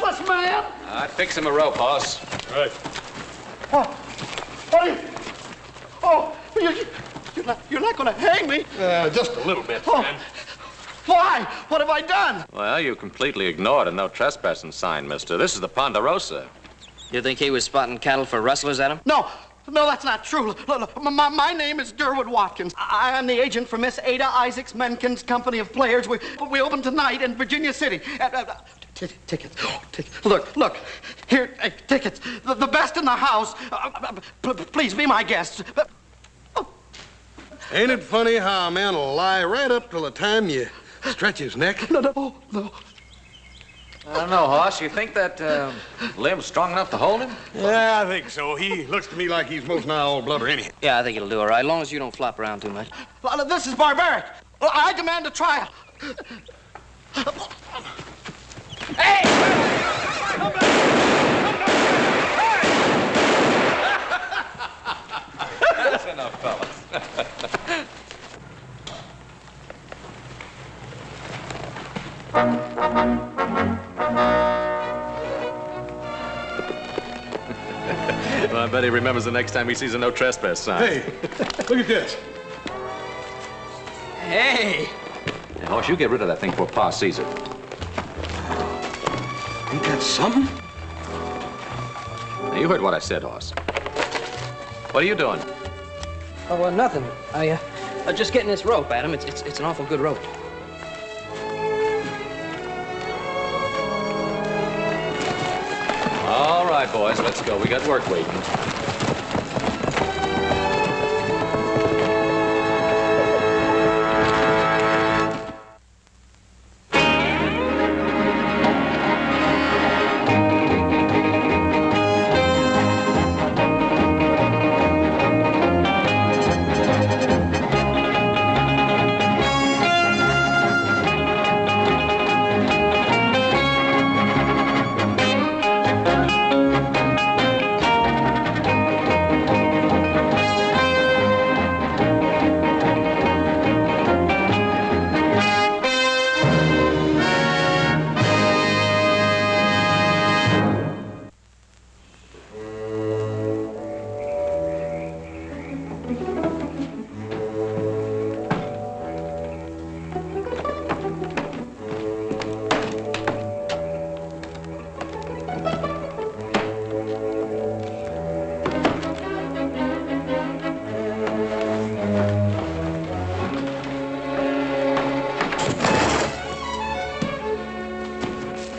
defenseless man. Fix him a rope, boss. Right. What are you? Oh, you're not going to hang me. Just a little bit, friend. Why? What have I done? Well, you completely ignored a no trespassing sign, mister. This is the Ponderosa. You think he was spotting cattle for rustlers, Adam? No, that's not true. Look, my name is Durwood Watkins. I am the agent for Miss Adah Isaac Menken's company of players. We open tonight in Virginia City. Tickets. Look. Here, tickets. The best in the house. Please be my guest. Ain't it funny how a man will lie right up till the time you stretch his neck? No. I don't know, Hoss. You think that limb's strong enough to hold him? Yeah, I think so. He looks to me like he's most nigh all blubber anyhow. Yeah, I think it'll do all right, as long as you don't flop around too much. This is barbaric. I demand a trial. Hey! Come back! That's enough, fellas. Well, I bet he remembers the next time he sees a no trespass sign. Hey, look at this. Hey! Hey, Hoss, you get rid of that thing before Pa sees it. Ain't that something? Now, you heard what I said, Hoss. What are you doing? Oh, well, nothing. I'm just getting this rope, Adam. It's an awful good rope. All right, boys, let's go. We got work waiting.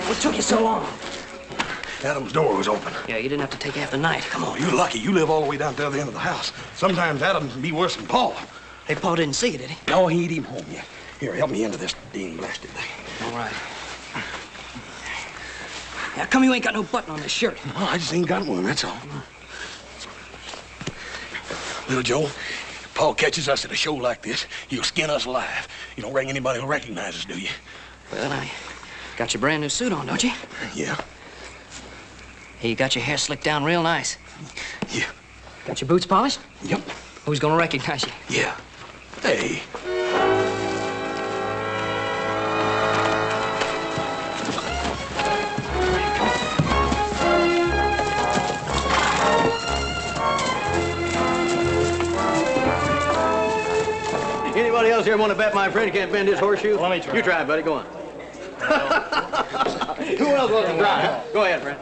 What took you so long? Adam's door was open. Yeah, you didn't have to take half the night. Come on. Oh, you're lucky. You live all the way down to the other end of the house. Sometimes Adam can be worse than Paul. Hey, Paul didn't see you, did he? No, he ain't even home yet. Here, help me into this dang blasted thing. All right. How come you ain't got no button on this shirt? Well, I just ain't got one, that's all. Little Joe, if Paul catches us at a show like this, he'll skin us alive. You don't reckon anybody will recognize us, do you? Well, I got your brand new suit on, don't you? Yeah. Hey, you got your hair slicked down real nice. Yeah. Got your boots polished? Yep. Who's gonna recognize you? Yeah. Hey. Anybody else here want to bet my friend can't bend his horseshoe? Let me try. You try it, buddy. Go on. Who else wants to try? Go ahead, friend.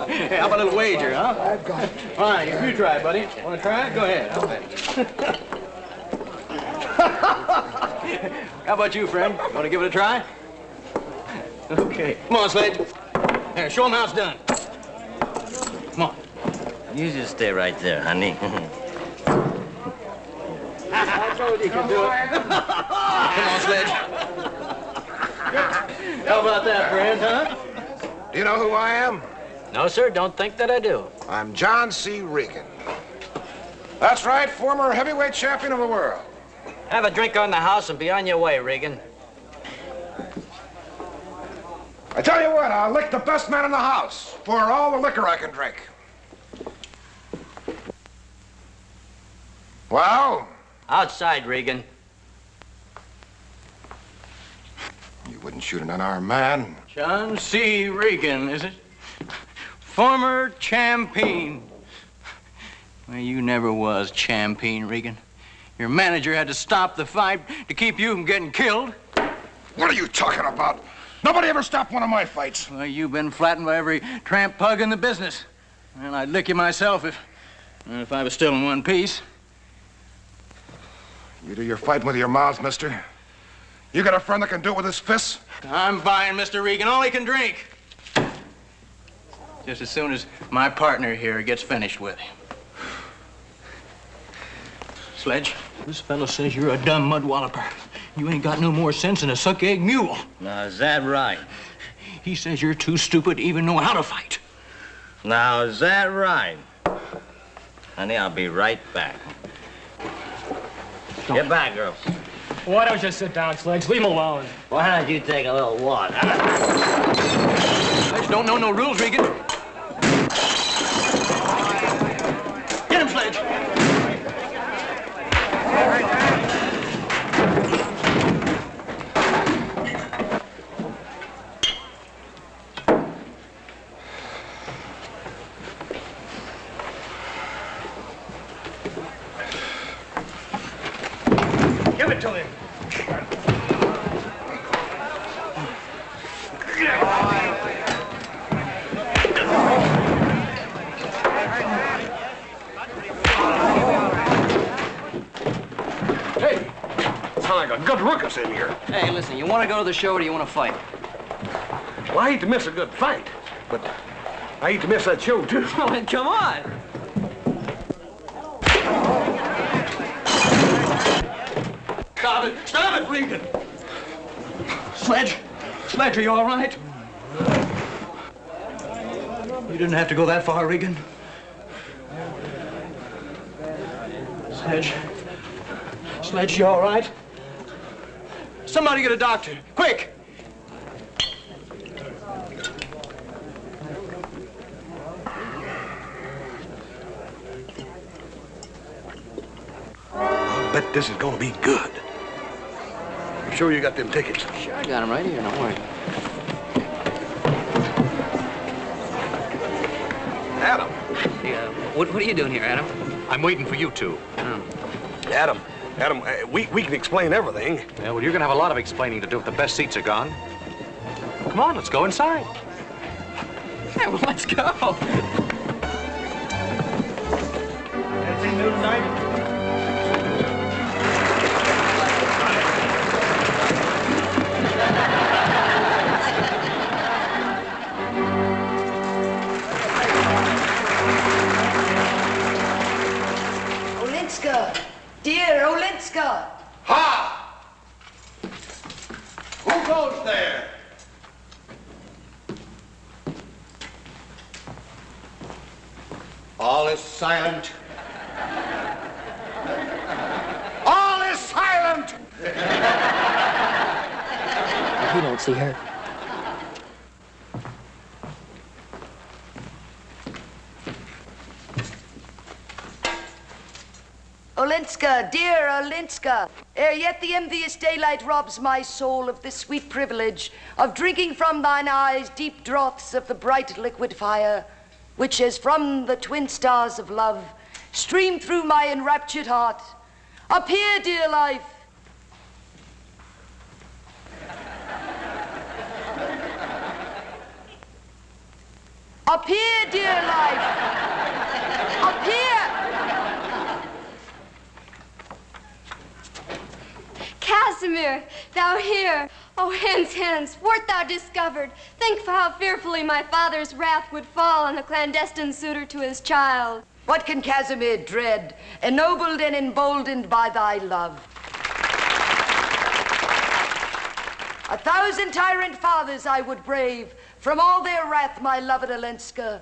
Hey, how about a little wager, huh? I've got it. All right, you try it, buddy. Want to try it? Go ahead. I'll bet. How about you, friend? Want to give it a try? Okay. Come on, Sledge. Here, show him how it's done. Come on. You just stay right there, honey. I told you could do it. Come on, Sledge. How about that, friend, huh? Do you know who I am? No, sir, don't think that I do. I'm John C. Regan. That's right, former heavyweight champion of the world. Have a drink on the house and be on your way, Regan. I tell you what, I'll lick the best man in the house for all the liquor I can drink. Well? Outside, Regan. You wouldn't shoot an unarmed man. John C. Regan, is it? Former champion. Well, you never was champion, Regan. Your manager had to stop the fight to keep you from getting killed. What are you talking about? Nobody ever stopped one of my fights. Well, you've been flattened by every tramp pug in the business. Well, I'd lick you myself if I was still in one piece. You do your fighting with your mouths, mister. You got a friend that can do it with his fists? I'm buying Mr. Regan all he can drink. Just as soon as my partner here gets finished with him. Sledge, this fellow says you're a dumb mud walloper. You ain't got no more sense than a suck-egg mule. Now, is that right? He says you're too stupid to even know how to fight. Now, is that right? Honey, I'll be right back. Get back, girls. Why don't you sit down, Sledge? Leave him alone. Why don't you take a little walk? Sledge don't know no rules, Regan. Get him, Sledge. Give it to him. Hey, sound like a good ruckus in here. Hey, listen, you want to go to the show or do you want to fight? Well, I hate to miss a good fight, but I hate to miss that show, too. Well, then come on. Stop it! Stop it, Regan! Sledge! Sledge, are you all right? You didn't have to go that far, Regan. Sledge. Sledge, you all right? Somebody get a doctor, quick! I bet this is gonna be good. You sure you got them tickets? Sure, I got him right here. Don't worry. Adam. Hey, what are you doing here, Adam? I'm waiting for you two. Adam, we can explain everything. Yeah, well, you're going to have a lot of explaining to do if the best seats are gone. Come on, let's go inside. Hey, well, let's go. Anything new tonight? Dear Olenska. Ha! Who goes there? All is silent. All is silent! He don't see her. Olenska, dear Olenska, ere yet the envious daylight robs my soul of this sweet privilege of drinking from thine eyes deep draughts of the bright liquid fire, which as from the twin stars of love stream through my enraptured heart. Appear, dear life. Appear, dear life. Appear. Casimir, thou here. Oh, hence, wert thou discovered, think for how fearfully my father's wrath would fall on the clandestine suitor to his child. What can Casimir dread, ennobled and emboldened by thy love? 1,000 tyrant fathers I would brave, from all their wrath, my loved Olenska,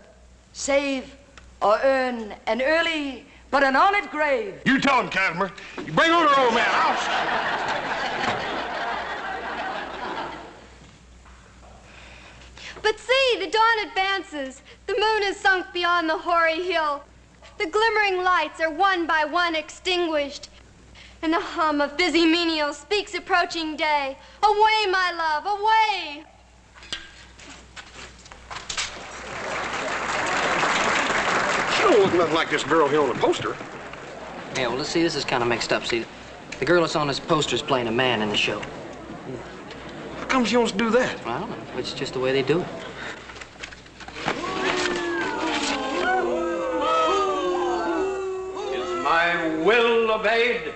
save or earn an early but an honored grave. You tell him, Casimir. You bring on her old man. But see, the dawn advances. The moon is sunk beyond the hoary hill. The glimmering lights are one by one extinguished. and the hum of busy menials speaks approaching day. Away, my love, away! She don't look nothing like this girl here on the poster. Yeah, well, let's see, this is kind of mixed up. See, the girl that's on this poster is playing a man in the show. How come she wants to do that? Well, I don't know. It's just the way they do it. Is my will obeyed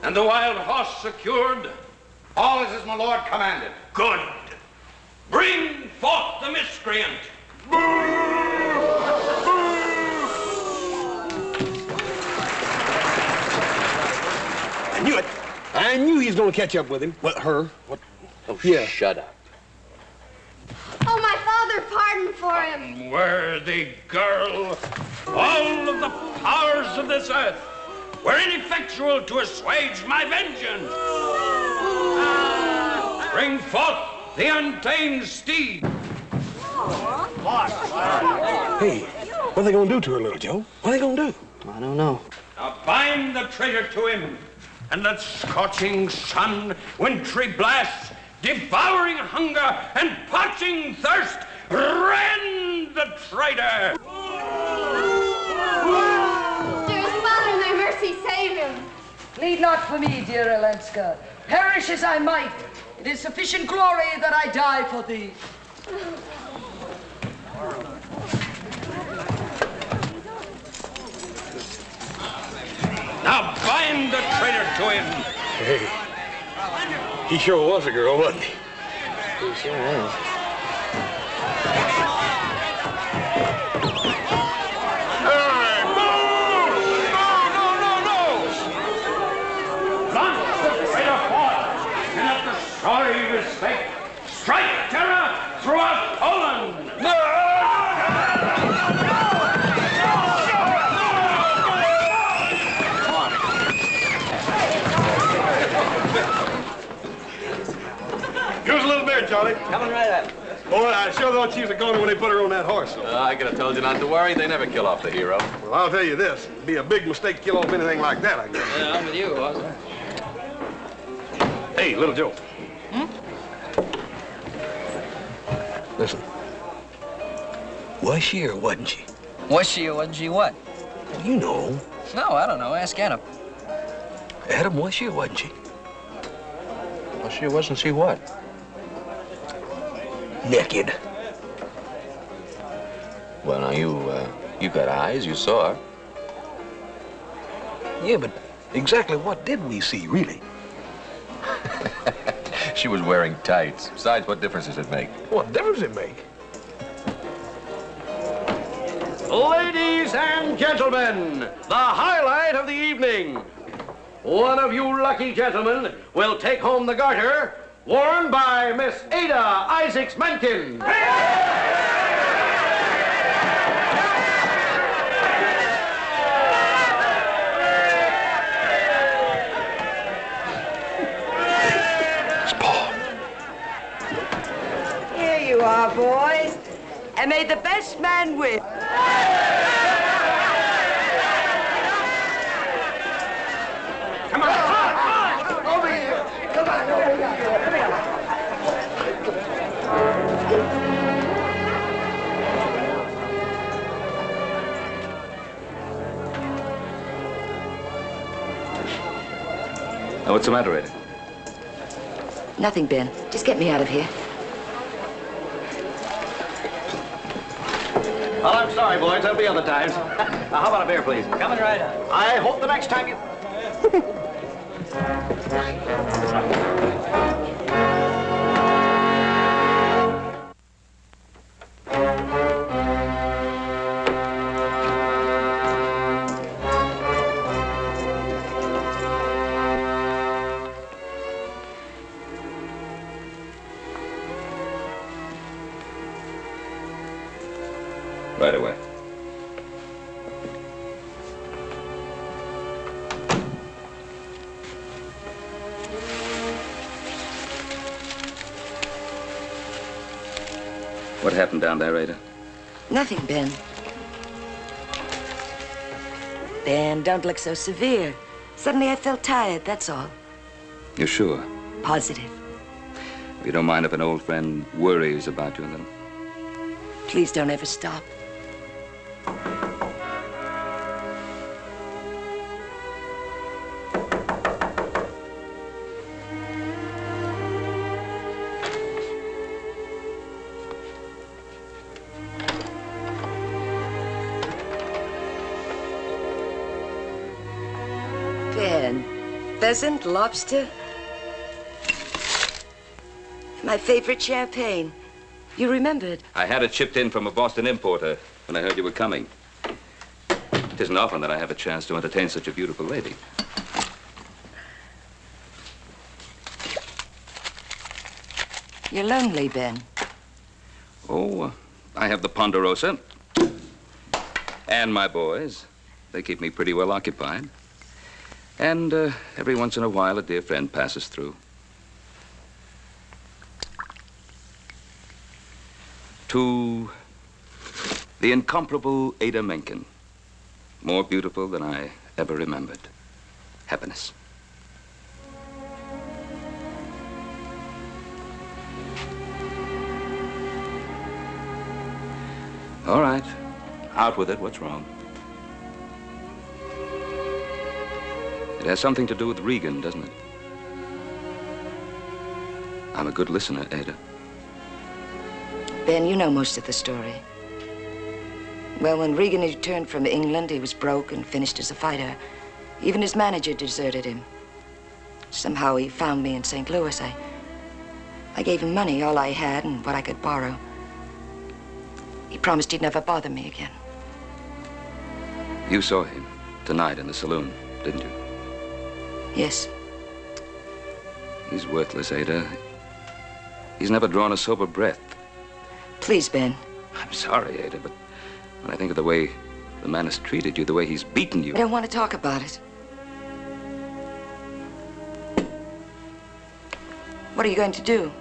and the wild horse secured? All is as my lord commanded. Good. Bring forth the miscreant. I knew it. I knew he was going to catch up with him. What, her? What? Oh, yeah. Shut up. Oh, my father, pardon for him. Unworthy girl, all of the powers of this earth were ineffectual to assuage my vengeance. Bring forth the untamed steed. Hey, what are they going to do to her, little Joe? What are they going to do? I don't know. Now bind the traitor to him, and let scorching sun, wintry blasts, devouring hunger, and parching thirst rend the traitor. Dearest father, thy mercy save him. Plead not for me, dear Olenska. Perish as I might, it is sufficient glory that I die for thee. Now bind the traitor to him. Hey, he sure was a girl, wasn't he? He sure is. Launch the traitor forth, and let the sorry respect strike terror throughout Poland. Give us a little beer, Charlie. Coming right up. Boy, I sure thought she was a goner when they put her on that horse. I could have told you not to worry. They never kill off the hero. Well, I'll tell you this. It'd be a big mistake to kill off anything like that, I guess. Yeah, I'm with you, Osler. Hey, little Joe. Listen. Was she or wasn't she? Was she or wasn't she what? Well, you know. No, I don't know. Ask Adam. Adam, was she or wasn't she? Well, she wasn't she what? Naked. Well, now, you got eyes. You saw her. Yeah, but exactly what did we see, really? She was wearing tights. Besides, what difference does it make? What difference does it make? Ladies and gentlemen, the highlight of the evening. One of you lucky gentlemen will take home the garter worn by Miss Adah Isaac Menken. Here you are, boys. And may the best man win. Come on, come on, come on. Over here. Come on, over here. Come here. Now, what's the matter, Adah? Nothing, Ben. Just get me out of here. Well, I'm sorry, boys. There'll be other times. Now, how about a beer, please? Coming right up. I hope the next time you... Right away. What happened down there, Adah? Nothing, Ben. Ben, don't look so severe. Suddenly I felt tired, that's all. You're sure? Positive. You don't mind if an old friend worries about you a little? Please don't ever stop. Ben, pheasant, lobster. My favorite champagne. You remembered. I had it shipped in from a Boston importer when I heard you were coming. It isn't often that I have a chance to entertain such a beautiful lady. You're lonely, Ben. Oh, I have the Ponderosa. And my boys. They keep me pretty well occupied. And every once in a while, a dear friend passes through. To the incomparable Adah Menken, more beautiful than I ever remembered. Happiness. All right, out with it. What's wrong? It has something to do with Regan, doesn't it? I'm a good listener, Adah. Ben, you know most of the story. Well, when Regan returned from England, he was broke and finished as a fighter. Even his manager deserted him. Somehow he found me in St. Louis. I gave him money, all I had and what I could borrow. He promised he'd never bother me again. You saw him tonight in the saloon, didn't you? Yes. He's worthless, Adah. He's never drawn a sober breath. Please, Ben. I'm sorry, Adah, but when I think of the way the man has treated you, the way he's beaten you... I don't want to talk about it. What are you going to do?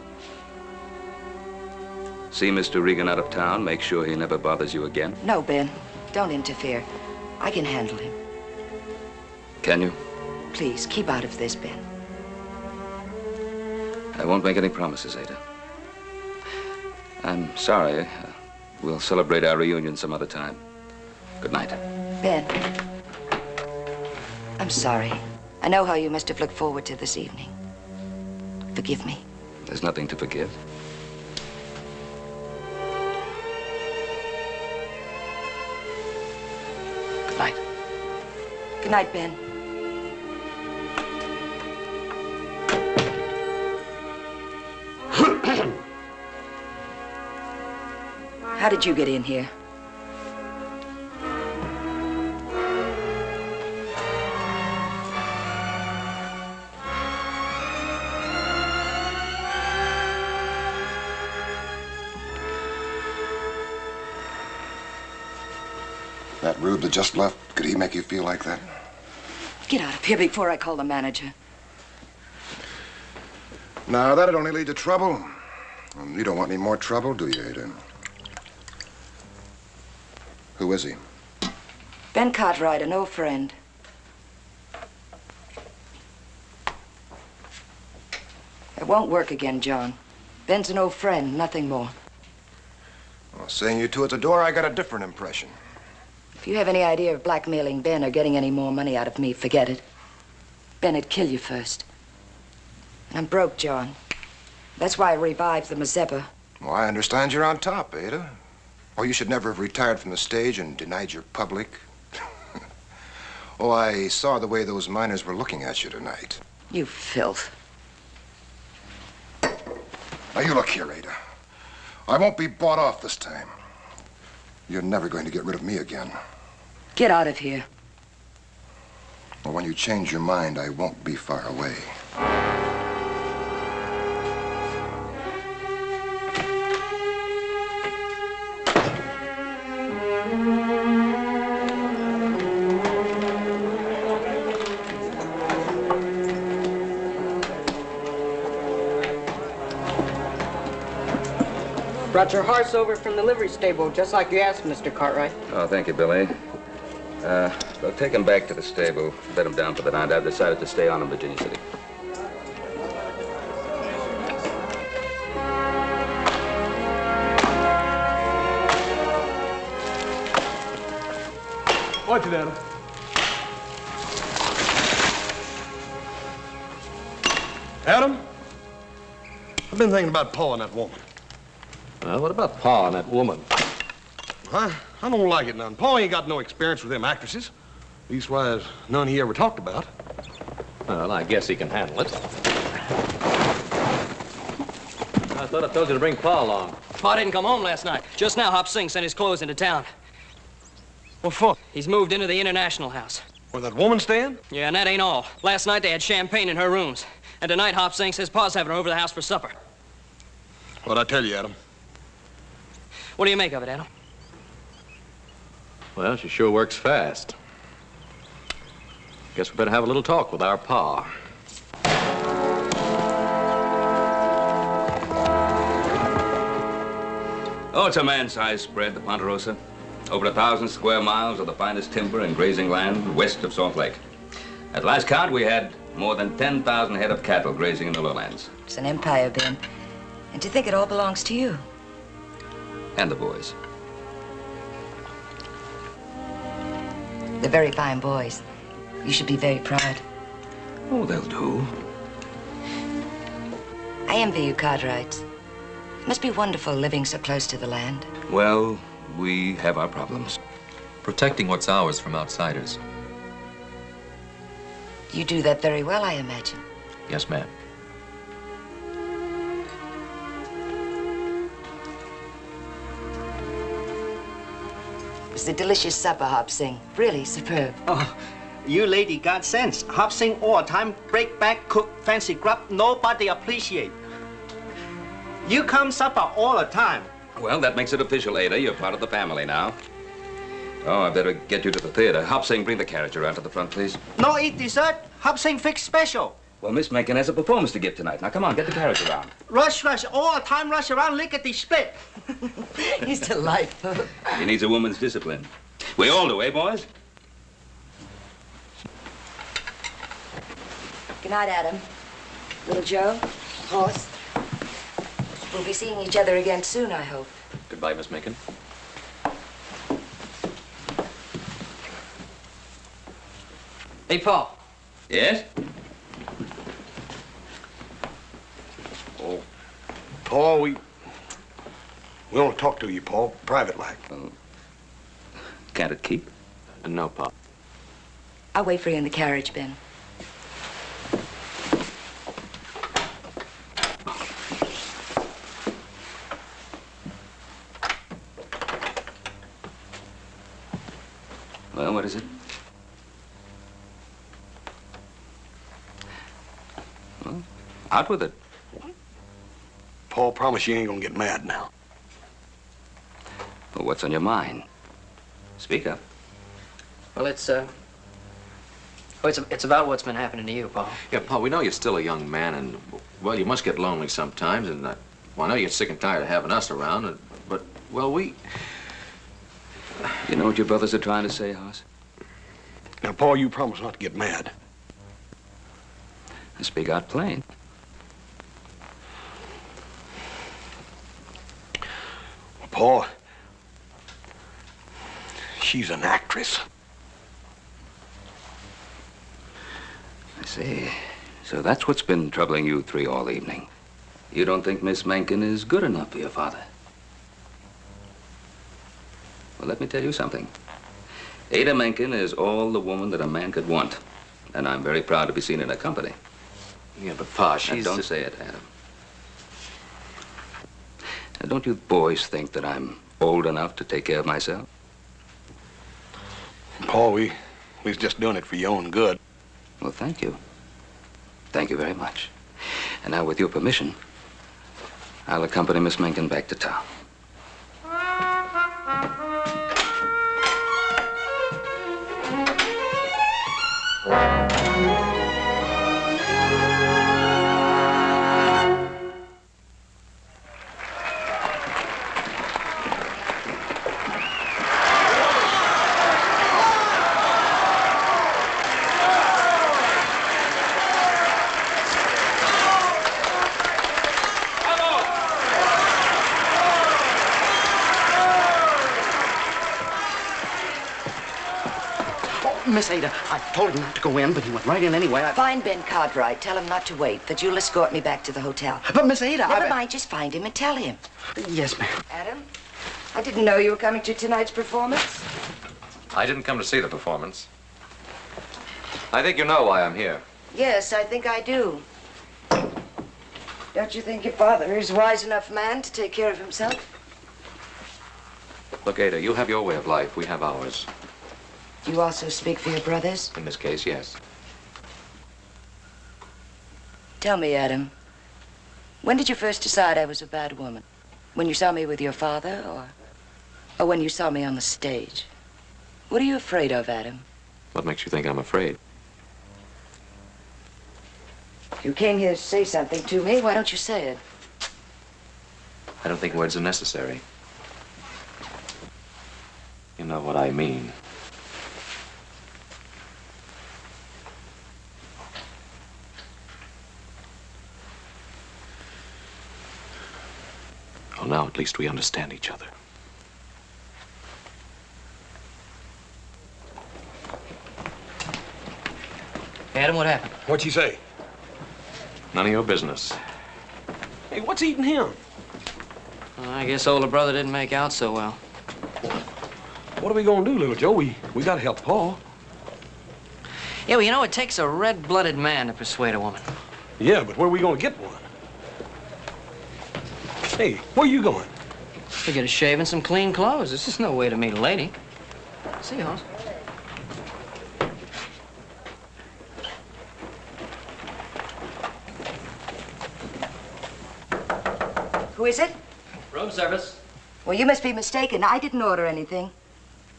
See Mr. Regan out of town, make sure he never bothers you again. No, Ben. Don't interfere. I can handle him. Can you? Please, keep out of this, Ben. I won't make any promises, Adah. I'm sorry. We'll celebrate our reunion some other time. Good night. Ben, I'm sorry. I know how you must have looked forward to this evening. Forgive me. There's nothing to forgive. Good night. Good night, Ben. How did you get in here? That rube that just left, could he make you feel like that? Get out of here before I call the manager. No, that'd only lead to trouble. You don't want any more trouble, do you, Adah? Who is he? Ben Cartwright, an old friend. It won't work again, John. Ben's an old friend, nothing more. Well, seeing you two at the door, I got a different impression. If you have any idea of blackmailing Ben or getting any more money out of me, forget it. Ben would kill you first. And I'm broke, John. That's why I revived the Mazeppa. Well, I understand you're on top, Adah. Oh, you should never have retired from the stage and denied your public. Oh, I saw the way those miners were looking at you tonight. You filth. Now, you look here, Adah. I won't be bought off this time. You're never going to get rid of me again. Get out of here. Well, when you change your mind, I won't be far away. Brought your horse over from the livery stable, just like you asked, Mr. Cartwright. Oh, thank you, Billy. They'll take him back to the stable, let him down for the night. I've decided to stay on in Virginia City. Watch it, Adam. Adam, I've been thinking about Pa and that woman. Well, what about Pa and that woman? I don't like it none. Pa ain't got no experience with them actresses. Leastwise, none he ever talked about. Well, I guess he can handle it. I thought I told you to bring Pa along. Pa didn't come home last night. Just now, Hop Sing sent his clothes into town. What for? He's moved into the International House. Where that woman staying? Yeah, and that ain't all. Last night, they had champagne in her rooms. And tonight, Hop Sing says Pa's having her over the house for supper. What'd I tell you, Adam? What do you make of it, Adam? Well, she sure works fast. Guess we better have a little talk with our Pa. Oh, it's a man-sized spread, the Ponderosa. Over 1,000 square miles of the finest timber and grazing land west of Salt Lake. At last count, we had more than 10,000 head of cattle grazing in the lowlands. It's an empire, Ben. And to think it all belongs to you. And the boys. They're very fine boys. You should be very proud. Oh, they'll do. I envy you, Cartwrights. It must be wonderful living so close to the land. Well, we have our problems. Protecting what's ours from outsiders. You do that very well, I imagine. Yes, ma'am. It was a delicious supper, Hop Sing. Really superb. Oh, you lady got sense. Hop Sing all time, break back, cook, fancy grub, nobody appreciate. You come supper all the time. Well, that makes it official, Ada. You're part of the family now. Oh, I better get you to the theater. Hop Sing, bring the carriage around to the front, please. No eat dessert. Hop Sing fix special. Well, Miss Menken has a performance to give tonight. Now, come on, get the carriage around. Rush, all the time, rush around, lickety split. He's delightful. He needs a woman's discipline. We all do, eh, boys? Good night, Adam. Little Joe, horse. We'll be seeing each other again soon, I hope. Goodbye, Miss Menken. Hey, Pa. Yes? Oh, Paul, we want to talk to you, Paul, private like. Can't it keep? No, Pa. I'll wait for you in the carriage, Ben. Well, what is it? Well, out with it. Paul, promise you ain't gonna get mad now. Well, what's on your mind? Speak up. Well, it's about what's been happening to you, Pa. Yeah, Pa, we know you're still a young man, and, well, you must get lonely sometimes, and, well, I know you're sick and tired of having us around, but, well, we... You know what your brothers are trying to say, Hoss? Now, Paul, you promise not to get mad. Speak out plain. Well, Paul, she's an actress. I see. So that's what's been troubling you three all evening. You don't think Miss Menken is good enough for your father? Well, let me tell you something. Adah Menken is all the woman that a man could want. And I'm very proud to be seen in her company. Yeah, but Pa, she's... Now, don't say it, Adam. Now, don't you boys think that I'm old enough to take care of myself? Paul, we was just doing it for your own good. Well, thank you. Thank you very much. And now, with your permission, I'll accompany Miss Menken back to town. Miss Ada, I told him not to go in, but he went right in anyway. Find Ben Cartwright. Tell him not to wait, that you'll escort me back to the hotel. But Miss Ada, Never mind, just find him and tell him. Yes, ma'am. Adam, I didn't know you were coming to tonight's performance. I didn't come to see the performance. I think you know why I'm here. Yes, I think I do. Don't you think your father is a wise enough man to take care of himself? Look, Ada, you have your way of life. We have ours. You also speak for your brothers? In this case, yes. Tell me, Adam, when did you first decide I was a bad woman? When you saw me with your father, or when you saw me on the stage? What are you afraid of, Adam? What makes you think I'm afraid? You came here to say something to me. Why don't you say it? I don't think words are necessary. You know what I mean. Well, now at least we understand each other. Adam, what happened? What'd she say? None of your business. Hey, what's eating him? Well, I guess older brother didn't make out so well. What are we gonna do, little Joe? We gotta help Paul. Yeah, well, you know, it takes a red-blooded man to persuade a woman. Yeah, but where are we gonna get one? Hey, where you going? To get a shave and some clean clothes. This is no way to meet a lady. See you, Hoss. Who is it? Room service. Well, you must be mistaken. I didn't order anything.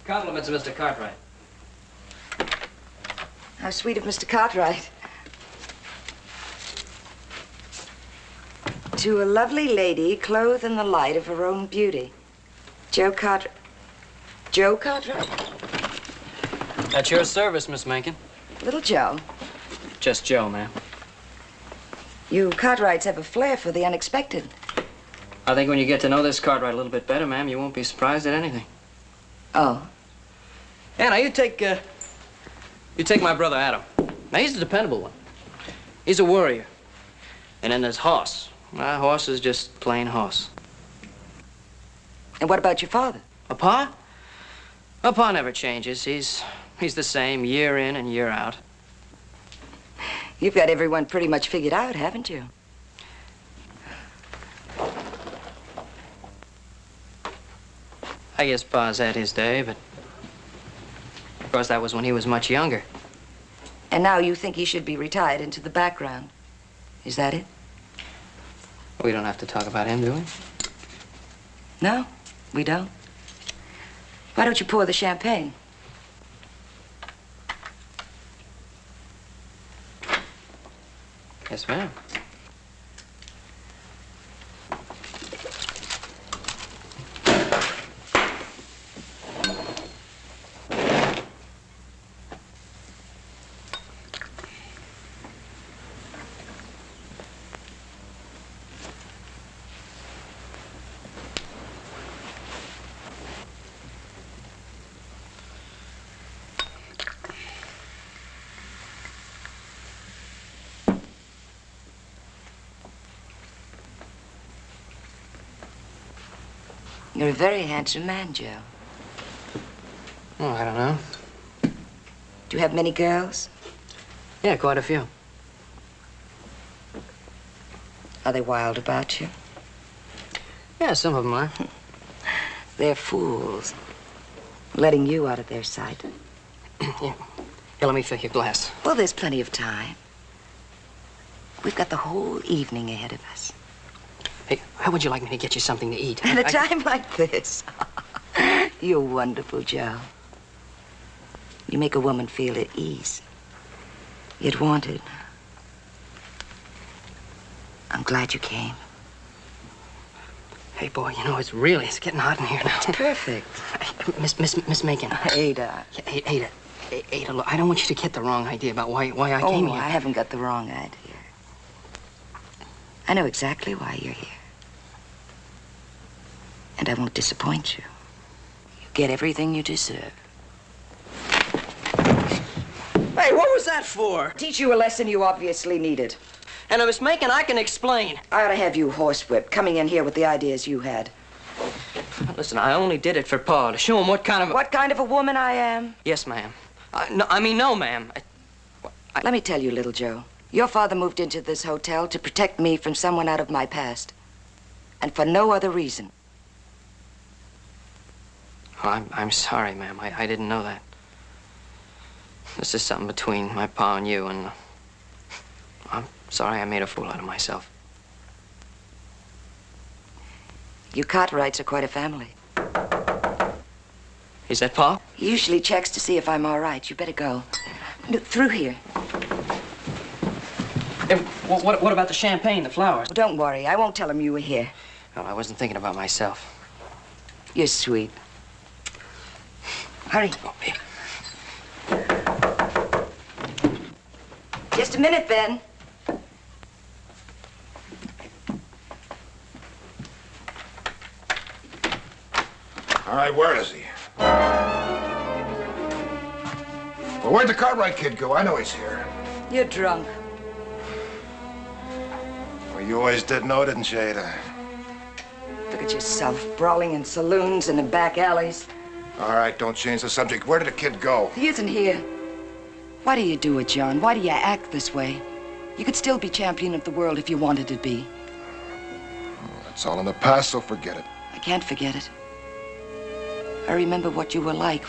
Compliments of Mr. Cartwright. How sweet of Mr. Cartwright. To a lovely lady clothed in the light of her own beauty. Joe Cartwright. Joe Cartwright? At your service, Miss Menken. Little Joe. Just Joe, ma'am. You Cartwrights have a flair for the unexpected. I think when you get to know this Cartwright a little bit better, ma'am, you won't be surprised at anything. Oh. Yeah, now you take my brother Adam. Now he's a dependable one. He's a warrior. And then there's Hoss. My Hoss is just plain Hoss. And what about your father? Pa? Pa never changes. He's the same year in and year out. You've got everyone pretty much figured out, haven't you? I guess Pa's had his day, but of course that was when he was much younger. And now you think he should be retired into the background. Is that it? We don't have to talk about him, do we? No, we don't. Why don't you pour the champagne? Yes, ma'am. You're a very handsome man, Joe. Oh, I don't know. Do you have many girls? Yeah, quite a few. Are they wild about you? Yeah, some of them are. They're fools, letting you out of their sight. Here, let me fill your glass. Well, there's plenty of time. We've got the whole evening ahead of us. Hey, how would you like me to get you something to eat? At a time like this. You're wonderful, Joe. You make a woman feel at ease. Yet wanted. I'm glad you came. Hey, boy, you know, it's getting hot in here now. It's perfect. Miss Menken. Ada. Yeah, Ada, look, I don't want you to get the wrong idea about why I came here. I haven't got the wrong idea. I know exactly why you're here. And I won't disappoint you. You get everything you deserve. what was that for? Teach you a lesson you obviously needed. And Miss Menken, I can explain. I ought to have you horsewhipped, coming in here with the ideas you had. Listen, I only did it for Pa, to show him what kind of... What kind of a woman I am? Yes, ma'am. No, ma'am. Let me tell you, little Joe. Your father moved into this hotel to protect me from someone out of my past. And for no other reason. Oh, I'm sorry, ma'am. I didn't know that. This is something between my pa and you, and I'm sorry I made a fool out of myself. You Cartwrights are quite a family. Is that Pa? He usually checks to see if I'm all right. You better go. Through here. Hey, what about the champagne, the flowers? Well, don't worry. I won't tell him you were here. No, I wasn't thinking about myself. You're sweet. Hurry. Oh, baby. Just a minute, Ben. All right, where is he? Well, where'd the Cartwright kid go? I know he's here. You're drunk. Well, you always did know, didn't you, Ada? Look at yourself, brawling in saloons and in back alleys. All right, don't change the subject. Where did the kid go? He isn't here. Why do you do it, John? Why do you act this way? You could still be champion of the world if you wanted to be. It's all in the past, so forget it. I can't forget it. I remember what you were like,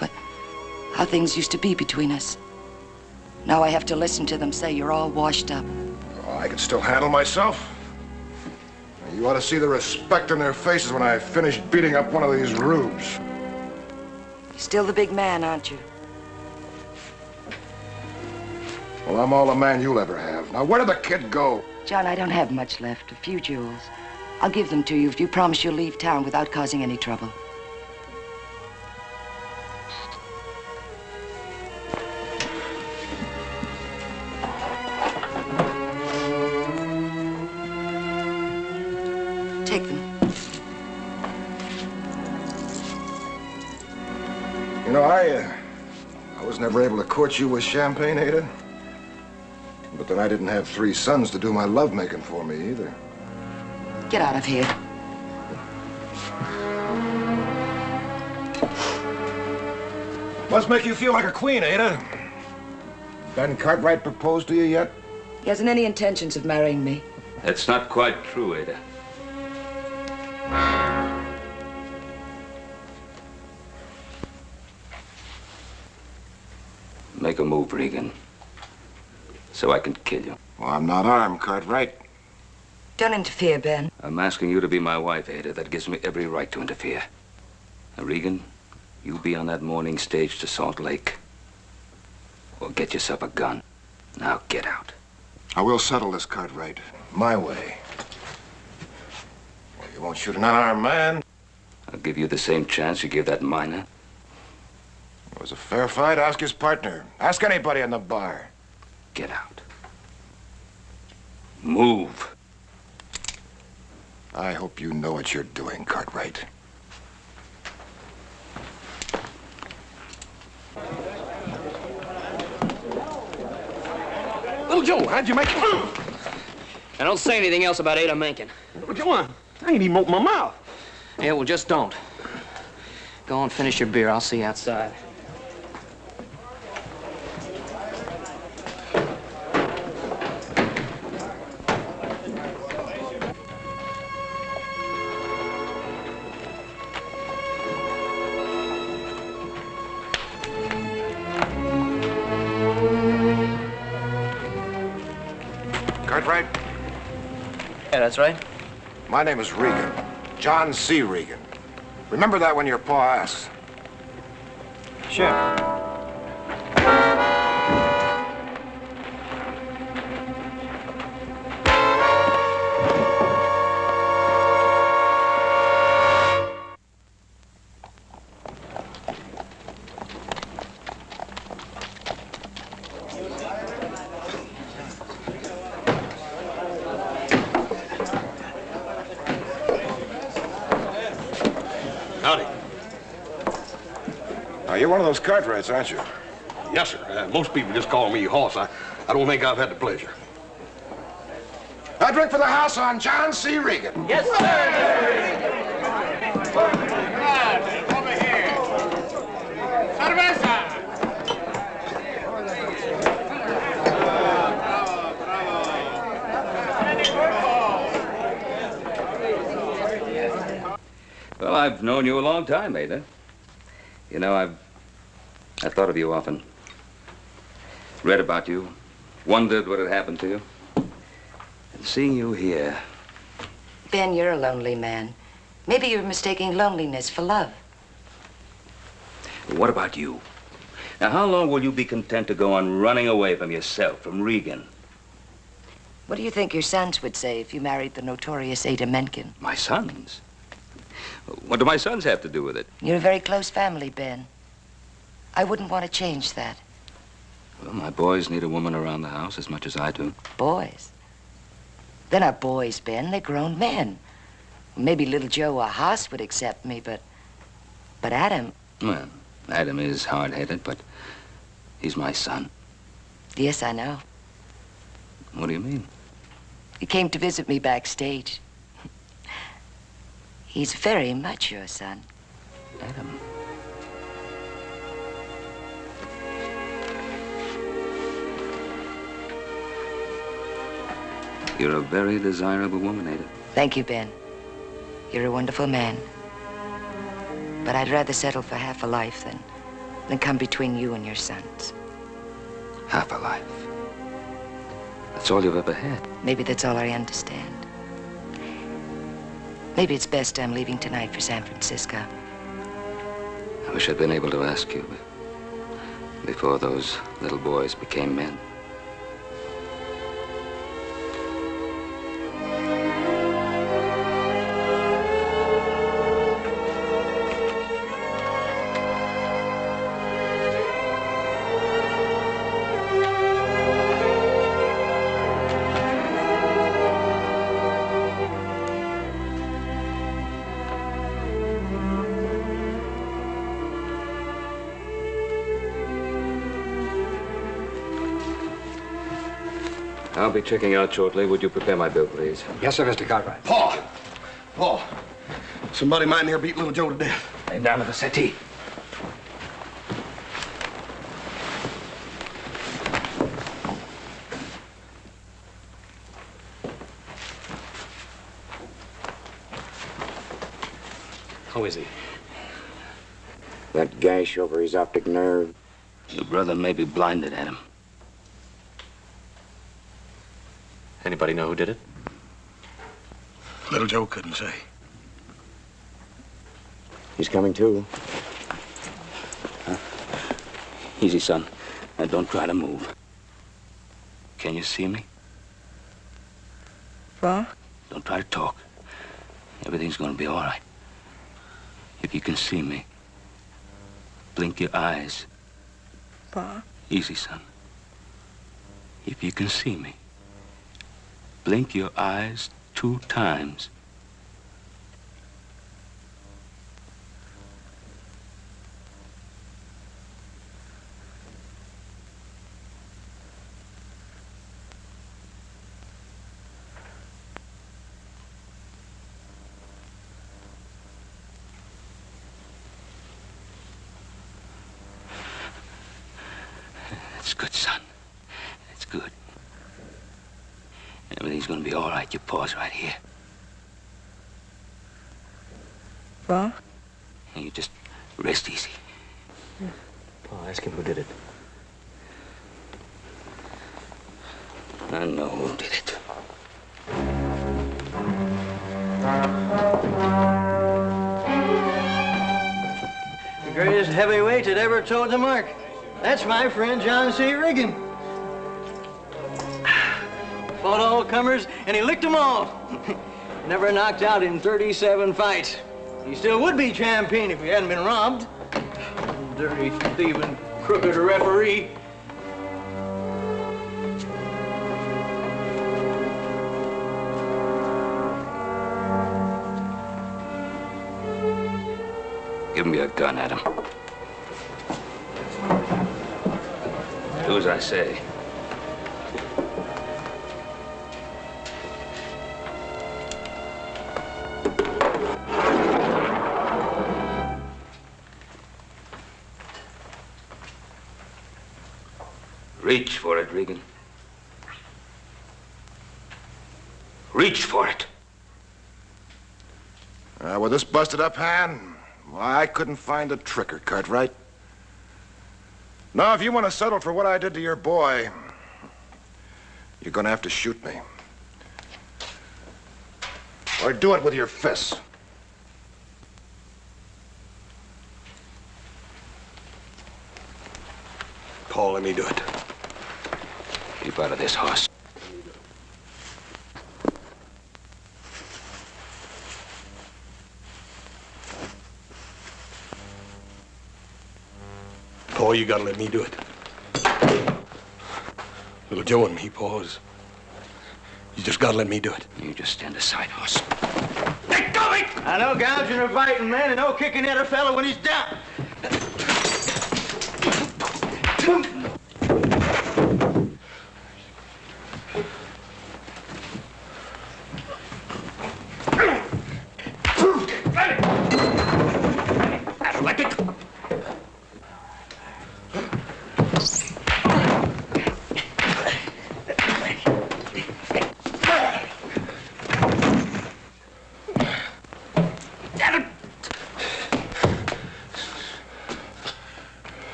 how things used to be between us. Now I have to listen to them say you're all washed up. Oh, I can still handle myself. You ought to see the respect in their faces when I finish beating up one of these rubes. You're still the big man, aren't you? Well, I'm all the man you'll ever have. Now, where did the kid go? John, I don't have much left. A few jewels. I'll give them to you if you promise you'll leave town without causing any trouble. Take them. You know, I was never able to court you with champagne, Ada. But then I didn't have 3 sons to do my lovemaking for me either. Get out of here. Must make you feel like a queen, Ada. Ben Cartwright proposed to you yet? He hasn't any intentions of marrying me. That's not quite true, Ada. Make a move, Regan. So I can kill you. Well, I'm not armed, Cartwright. Don't interfere, Ben. I'm asking you to be my wife, Ada. That gives me every right to interfere. Now, Regan, you be on that morning stage to Salt Lake. Or get yourself a gun. Now get out. I will settle this, Cartwright. My way. Well, you won't shoot an unarmed man. I'll give you the same chance you gave that miner. It was a fair fight. Ask his partner. Ask anybody in the bar. Get out. Move. I hope you know what you're doing, Cartwright. Little Joe, how'd you make it? I don't say anything else about Adah Menken. Little Joe, I ain't even opened my mouth. Yeah, well, just don't. Go on, finish your beer. I'll see you outside. Cartwright? Yeah, that's right. My name is Regan. John C. Regan. Remember that when your pa asks. Sure. You're one of those Cartwrights, aren't you? Yes, sir. Most people just call me Hoss. I don't think I've had the pleasure. I drink for the house on John C. Regan. Yes, sir. Over here. Cerveza. Well, I've known you a long time, Adah. You know, I've thought of you often. Read about you. Wondered what had happened to you. And seeing you here. Ben, you're a lonely man. Maybe you're mistaking loneliness for love. What about you? Now, how long will you be content to go on running away from yourself, from Regan? What do you think your sons would say if you married the notorious Adah Menken? My sons? What do my sons have to do with it? You're a very close family, Ben. I wouldn't want to change that. Well, my boys need a woman around the house as much as I do. Boys? They're not boys, Ben. They're grown men. Maybe little Joe or Hoss would accept me, but Adam... Well, Adam is hard-headed, but he's my son. Yes, I know. What do you mean? He came to visit me backstage. He's very much your son. Adam. You're a very desirable woman, Adah. Thank you, Ben. You're a wonderful man. But I'd rather settle for half a life than come between you and your sons. Half a life. That's all you've ever had. Maybe that's all I understand. Maybe it's best I'm leaving tonight for San Francisco. I wish I'd been able to ask you before those little boys became men. I'll be checking out shortly. Would you prepare my bill, please? Yes, sir, Mr. Cartwright. Paul, somebody might near beat little Joe to death. Lay down to the settee. How is he? That gash over his optic nerve. Your brother may be blinded, Adam. Anybody know who did it? Little Joe couldn't say. He's coming too. Easy, son. Now, don't try to move. Can you see me? What? Don't try to talk. Everything's gonna be all right. If you can see me, blink your eyes. Pa? Easy, son. If you can see me, blink your eyes 2 times. That's good, son. That's good. Everything's gonna be all right. Your paw's right here. What? And you just rest easy. Paul, ask him who did it. I know who did it. The greatest heavyweight that ever toed the mark. That's my friend John C. Regan. Fought all comers, and he licked them all. Never knocked out in 37 fights. He still would be champion if he hadn't been robbed. Dirty, thieving, crooked referee. Give me a gun, Adam. Do as I say. Reach for it, Regan. Reach for it. With this busted up hand, why, I couldn't find a trigger, Cartwright. Now, if you want to settle for what I did to your boy, you're going to have to shoot me. Or do it with your fists. Paul, let me do it. Keep out of this, Hoss. Paul, you gotta let me do it. Little Joe and me, Paul, you just gotta let me do it. You just stand aside, Hoss. Let go of me! I know gouging or fighting, man, and no kicking at a fellow when he's down.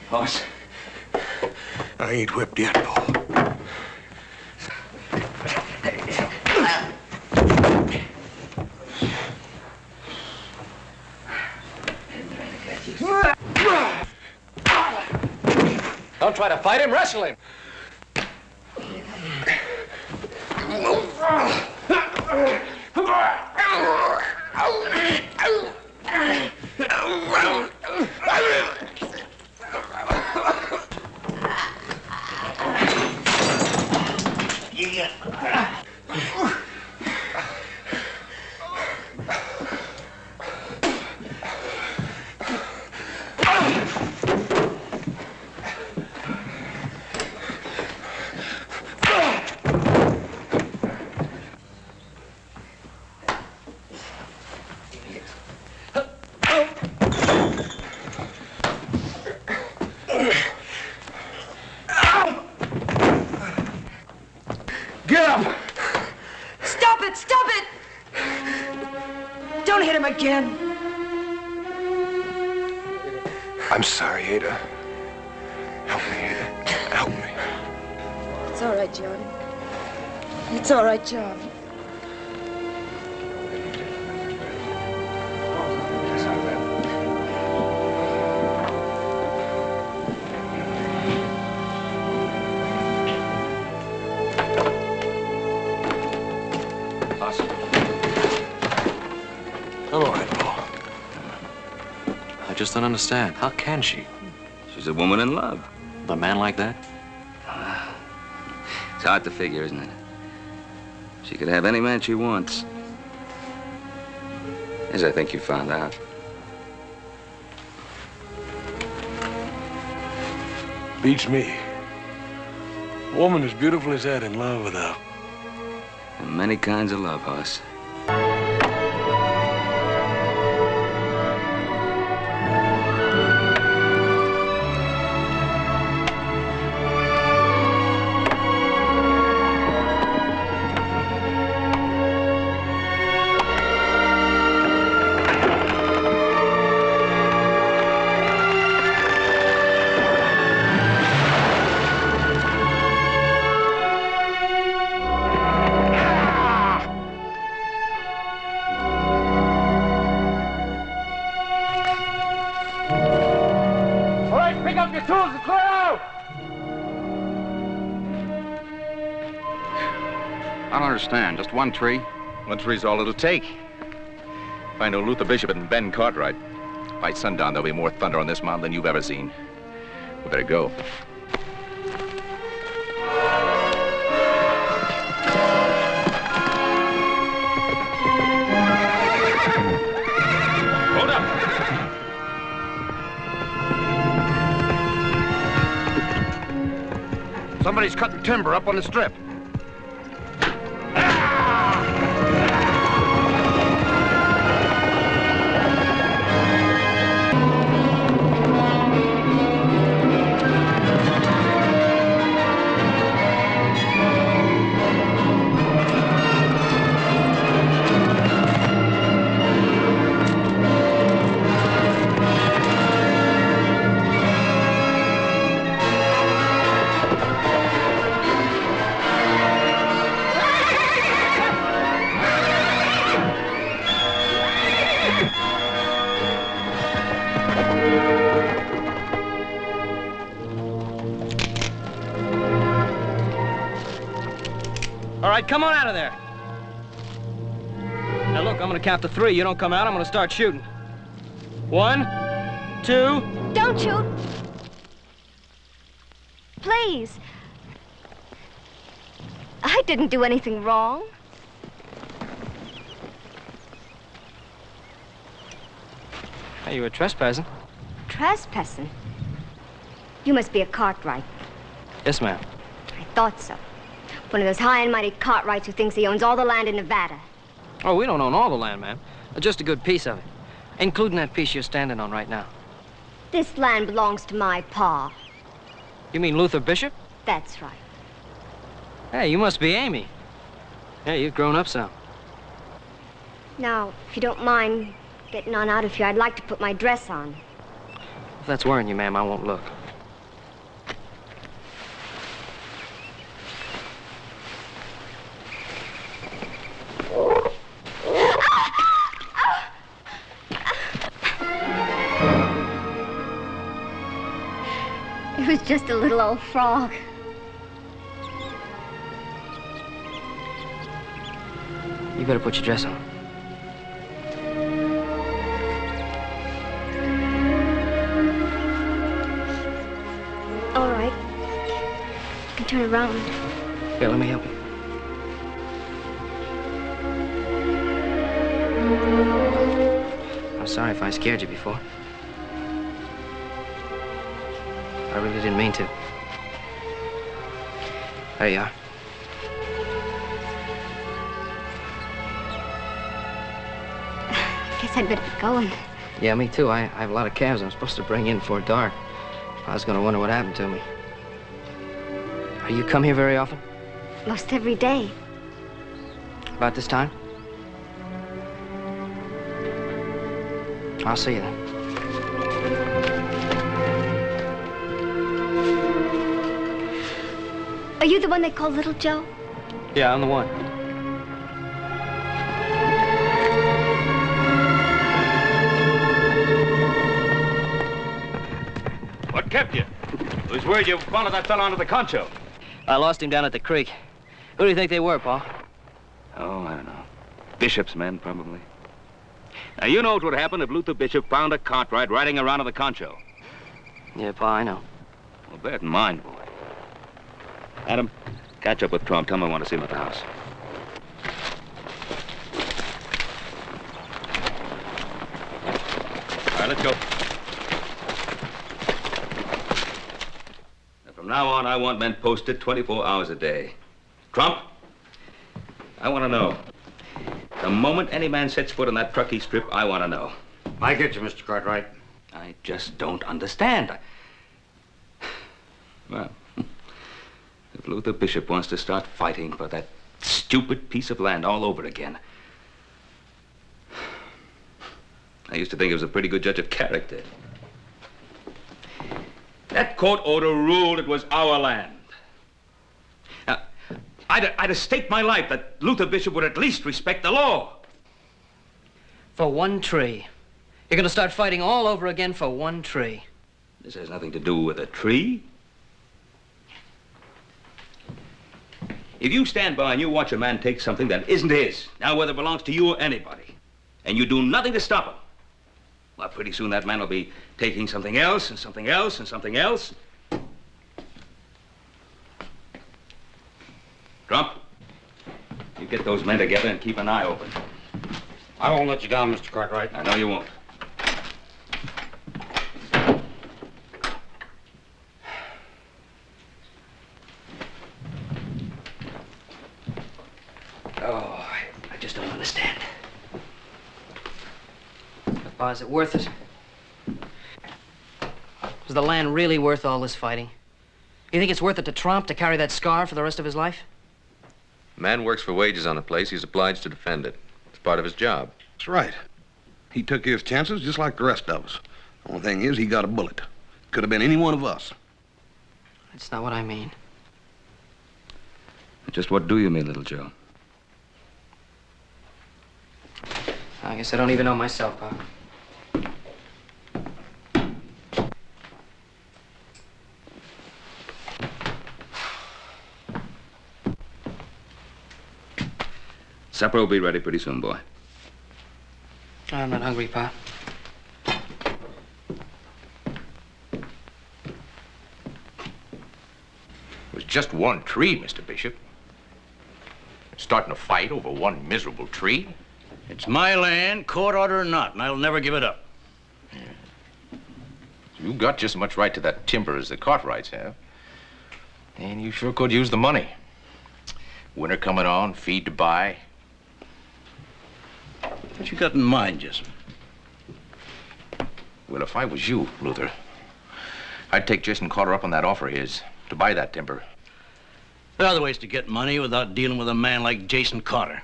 Hoss, I ain't whipped yet, Paul. Don't try to fight him, wrestle him. Get up! Stop it! Stop it! Don't hit him again. I'm sorry, Ada. Help me, Ada. Help me. It's all right, John. It's all right, John. I'm all right, Paul. I just don't understand. How can she? She's a woman in love. With a man like that? It's hard to figure, isn't it? She could have any man she wants. As I think you found out. Beats me. A woman as beautiful as that in love without. And many kinds of love, Hoss. your tools and clear out! I don't understand. Just one tree? One tree's all it'll take. If I know Luther Bishop and Ben Cartwright, by sundown there'll be more thunder on this mountain than you've ever seen. We better go. Hold up! Somebody's cutting timber up on the strip. All right, come on out of there. Now, look, I'm gonna count to 3. You don't come out, I'm gonna start shooting. 1, 2... Don't shoot. Please. I didn't do anything wrong. Hey, you were trespassing. Trespassing? You must be a Cartwright. Yes, ma'am. I thought so. One of those high and mighty Cartwrights who thinks he owns all the land in Nevada. Oh, we don't own all the land, ma'am. Just a good piece of it. Including that piece you're standing on right now. This land belongs to my pa. You mean Luther Bishop? That's right. Hey, you must be Amy. Yeah, you've grown up some. Now, if you don't mind getting on out of here, I'd like to put my dress on. If that's worrying you, ma'am, I won't look. It was just a little old frog. You better put your dress on. All right. You can turn around. Here, let me help you. I'm sorry if I scared you before. I really didn't mean to. There you are. I guess I'd better get going. Yeah, me too. I have a lot of calves I'm supposed to bring in before dark. I was gonna wonder what happened to me. You come here very often? Most every day. About this time? I'll see you then. Are you the one they call Little Joe? Yeah, I'm the one. What kept you? Who's word you followed that fellow onto the concho? I lost him down at the creek. Who do you think they were, Pa? Oh, I don't know. Bishop's men, probably. Now, you know what would happen if Luther Bishop found a Cartwright riding around on the concho. Yeah, Pa, I know. Well, bear it in mind, boy. Adam, catch up with Trump. Tell him I want to see him at the house. All right, let's go. Now, from now on, I want men posted 24 hours a day. Trump, I want to know. The moment any man sets foot on that Truckee strip, I want to know. I get you, Mr. Cartwright. I just don't understand. Well, if Luther Bishop wants to start fighting for that stupid piece of land all over again, I used to think he was a pretty good judge of character. That court order ruled it was our land. Now, I'd have staked my life that Luther Bishop would at least respect the law. For one tree. You're gonna start fighting all over again for one tree. This has nothing to do with a tree. If you stand by and you watch a man take something that isn't his, now whether it belongs to you or anybody, and you do nothing to stop him, well, pretty soon that man will be taking something else and something else and something else. Trump, you get those men together and keep an eye open. I won't let you down, Mr. Cartwright. I know you won't. Oh, I just don't understand. Pa, is it worth it? Is the land really worth all this fighting? You think it's worth it to Trump to carry that scar for the rest of his life? A man works for wages on a place, he's obliged to defend it. It's part of his job. That's right. He took his chances just like the rest of us. The only thing is, he got a bullet. Could have been any one of us. That's not what I mean. Just what do you mean, little Joe? I guess I don't even know myself, Pa. Supper will be ready pretty soon, boy. I'm not hungry, Pa. It was just one tree, Mr. Bishop. Starting a fight over one miserable tree? It's my land, court order or not, and I'll never give it up. You got just as much right to that timber as the Cartwrights have. And you sure could use the money. Winter coming on, feed to buy. What you got in mind, Jessup? Well, if I was you, Luther, I'd take Jason Carter up on that offer of his to buy that timber. There are other ways to get money without dealing with a man like Jason Carter.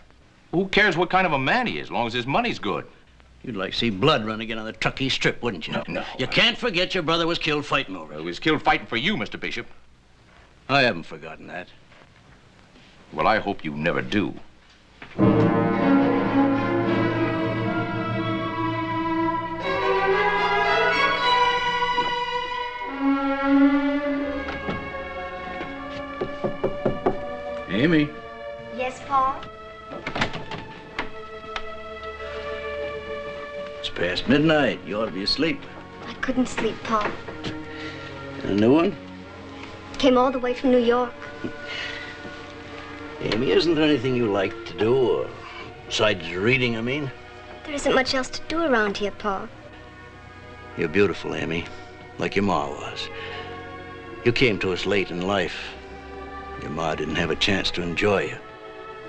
Who cares what kind of a man he is, as long as his money's good? You'd like to see blood run again on the Truckee Strip, wouldn't you? No. You can't forget your brother was killed fighting over it. He was killed fighting for you, Mr. Bishop. I haven't forgotten that. Well, I hope you never do. Amy. Yes, Pa? It's past midnight. You ought to be asleep. I couldn't sleep, Pa. A new one? Came all the way from New York. Amy, isn't there anything you like to do, or besides reading, I mean? There isn't much else to do around here, Pa. You're beautiful, Amy, like your ma was. You came to us late in life. Your ma didn't have a chance to enjoy you,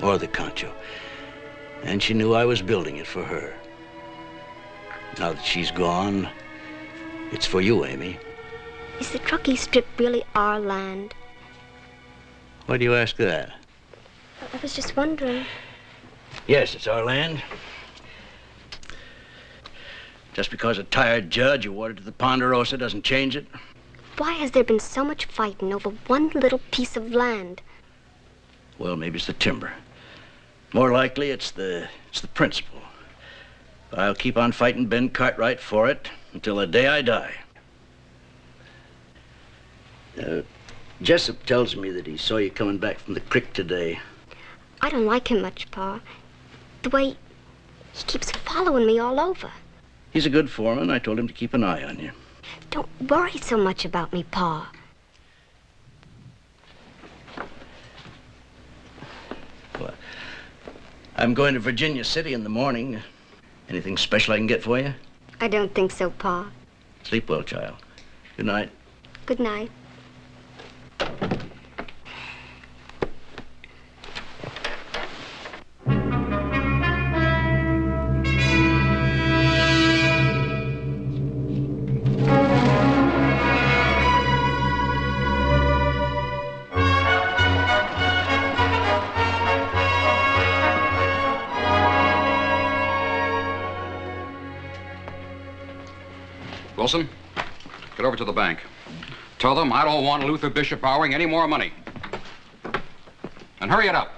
or the Concho. And she knew I was building it for her. Now that she's gone, it's for you, Amy. Is the Truckee Strip really our land? Why do you ask that? I was just wondering. Yes, it's our land. Just because a tired judge awarded to the Ponderosa doesn't change it. Why has there been so much fighting over one little piece of land? Well, maybe it's the timber. More likely, it's the principle. But I'll keep on fighting Ben Cartwright for it until the day I die. Jessup tells me that he saw you coming back from the creek today. I don't like him much, Pa. The way he keeps following me all over. He's a good foreman. I told him to keep an eye on you. Don't worry so much about me, Pa. Well, I'm going to Virginia City in the morning. Anything special I can get for you? I don't think so, Pa. Sleep well, child. Good night. Good night. Wilson, get over to the bank. Tell them I don't want Luther Bishop borrowing any more money. And hurry it up.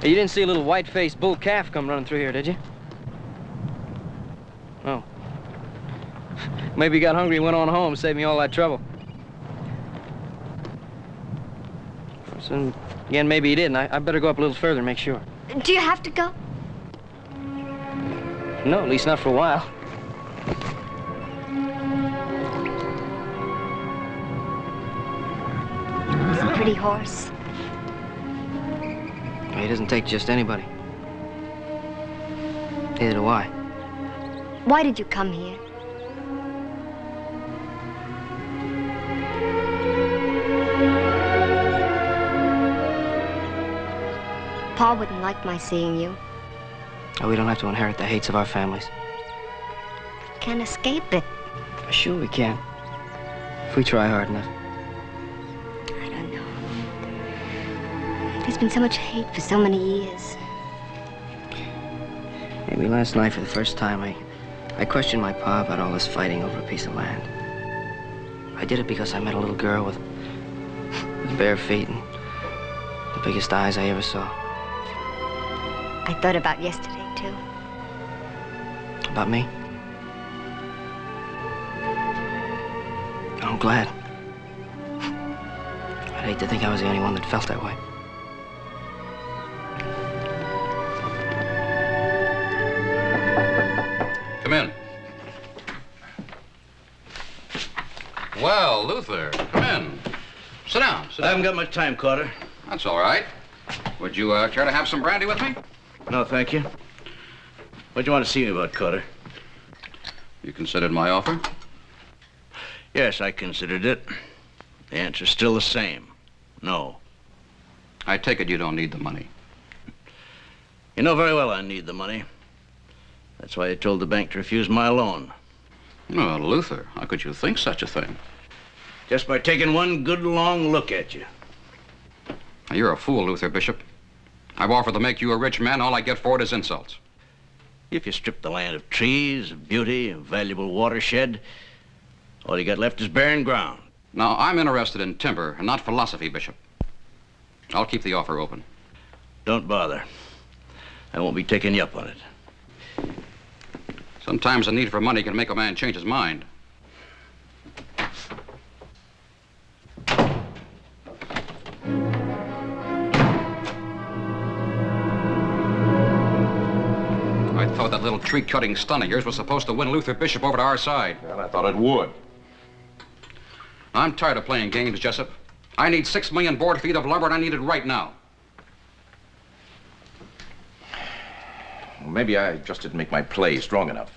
Hey, you didn't see a little white-faced bull calf come running through here, did you? Oh. Maybe he got hungry and went on home, saved me all that trouble. So, again, maybe he didn't. I better go up a little further and make sure. Do you have to go? No, at least not for a while. He's a pretty horse. He doesn't take just anybody. Neither do I. Why did you come here? Paul wouldn't like my seeing you. Oh, we don't have to inherit the hates of our families. Can't escape it. Sure we can. If we try hard enough. I don't know. There's been so much hate for so many years. Maybe last night, for the first time, I questioned my pa about all this fighting over a piece of land. I did it because I met a little girl with bare feet and the biggest eyes I ever saw. I thought about yesterday, too. About me? I'm glad. I'd hate to think I was the only one that felt that way. Come in. Well, Luther, come in. Sit down, sit down. I haven't got much time, Carter. That's all right. Would you care to have some brandy with me? No, thank you. What'd you want to see me about, Carter? You considered my offer? Yes, I considered it. The answer's still the same. No. I take it you don't need the money. You know very well I need the money. That's why I told the bank to refuse my loan. Oh, Luther, how could you think such a thing? Just by taking one good long look at you. Now, you're a fool, Luther Bishop. I've offered to make you a rich man. All I get for it is insults. If you strip the land of trees, of beauty, of valuable watershed, all you got left is barren ground. Now, I'm interested in timber and not philosophy, Bishop. I'll keep the offer open. Don't bother. I won't be taking you up on it. Sometimes the need for money can make a man change his mind. I thought that little tree-cutting stunt of yours was supposed to win Luther Bishop over to our side. Well, I thought it would. I'm tired of playing games, Jessup. I need 6 million board feet of lumber, and I need it right now. Well, maybe I just didn't make my play strong enough.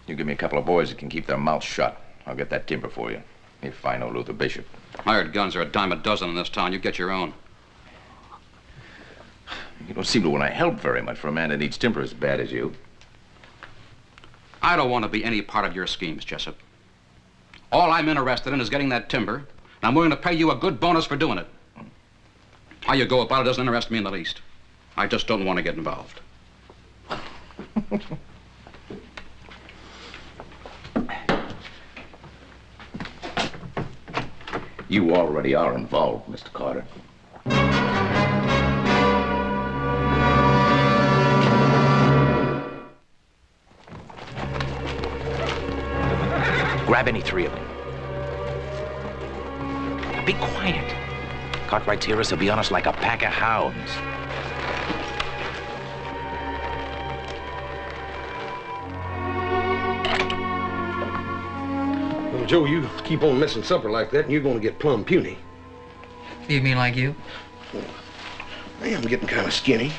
You give me a couple of boys that can keep their mouths shut. I'll get that timber for you, if I know Luther Bishop. Hired guns are a dime a dozen in this town. You get your own. You don't seem to want to help very much for a man that needs timber as bad as you. I don't want to be any part of your schemes, Jessup. All I'm interested in is getting that timber, and I'm willing to pay you a good bonus for doing it. How you go about it doesn't interest me in the least. I just don't want to get involved. You already are involved, Mr. Carter. Grab any three of them. Now be quiet. Cartwright's hear us, he'll be on us like a pack of hounds. Well, Joe, you keep on missing supper like that, and you're going to get plumb puny. You mean like you? I am getting kind of skinny.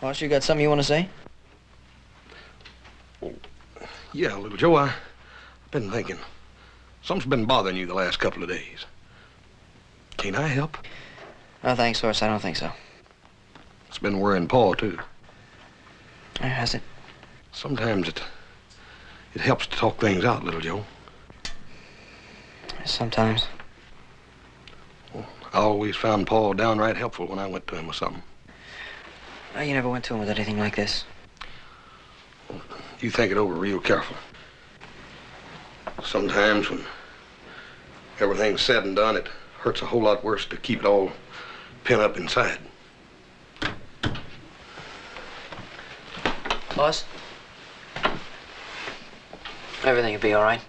Boss, you got something you want to say? Yeah, little Joe, I've been thinking. Something's been bothering you the last couple of days. Can't I help? No, thanks, Horse. I don't think so. It's been worrying Paul, too. Has it? Sometimes it helps to talk things out, little Joe. Sometimes. Well, I always found Paul downright helpful when I went to him with something. You never went to him with anything like this. You think it over real careful. Sometimes when everything's said and done, it hurts a whole lot worse to keep it all pent up inside. Boss? Everything will be all right.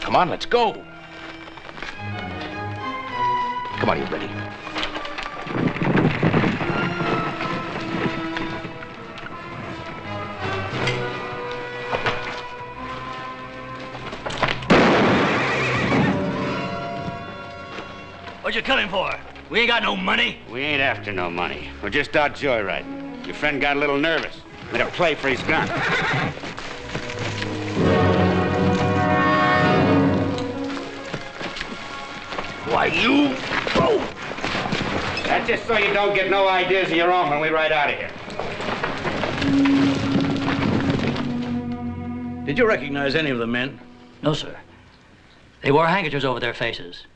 Come on, let's go. Come on, you ready? What you coming for? We ain't got no money. We ain't after no money. We're just out joyriding. Your friend got a little nervous. Made a play for his gun. Why, you... Oh. That's just so you don't get no ideas of your own when we ride out of here. Did you recognize any of the men? No, sir. They wore handkerchiefs over their faces.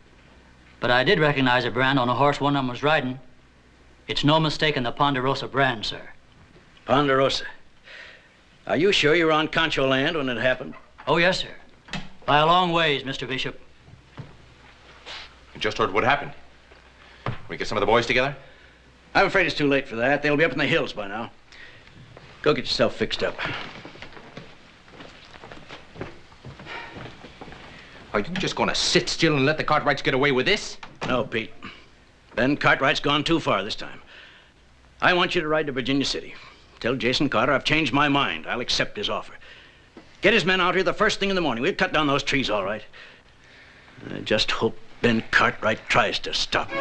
But I did recognize a brand on a horse one of them was riding. It's no mistaking the Ponderosa brand, sir. Ponderosa. Are you sure you were on Concho land when it happened? Oh, yes, sir. By a long ways, Mr. Bishop. You just heard what happened. We get some of the boys together? I'm afraid it's too late for that. They'll be up in the hills by now. Go get yourself fixed up. Are you just gonna sit still and let the Cartwrights get away with this? No, Pete. Ben Cartwright's gone too far this time. I want you to ride to Virginia City. Tell Jason Carter I've changed my mind. I'll accept his offer. Get his men out here the first thing in the morning. We'll cut down those trees, all right. I just hope Ben Cartwright tries to stop me.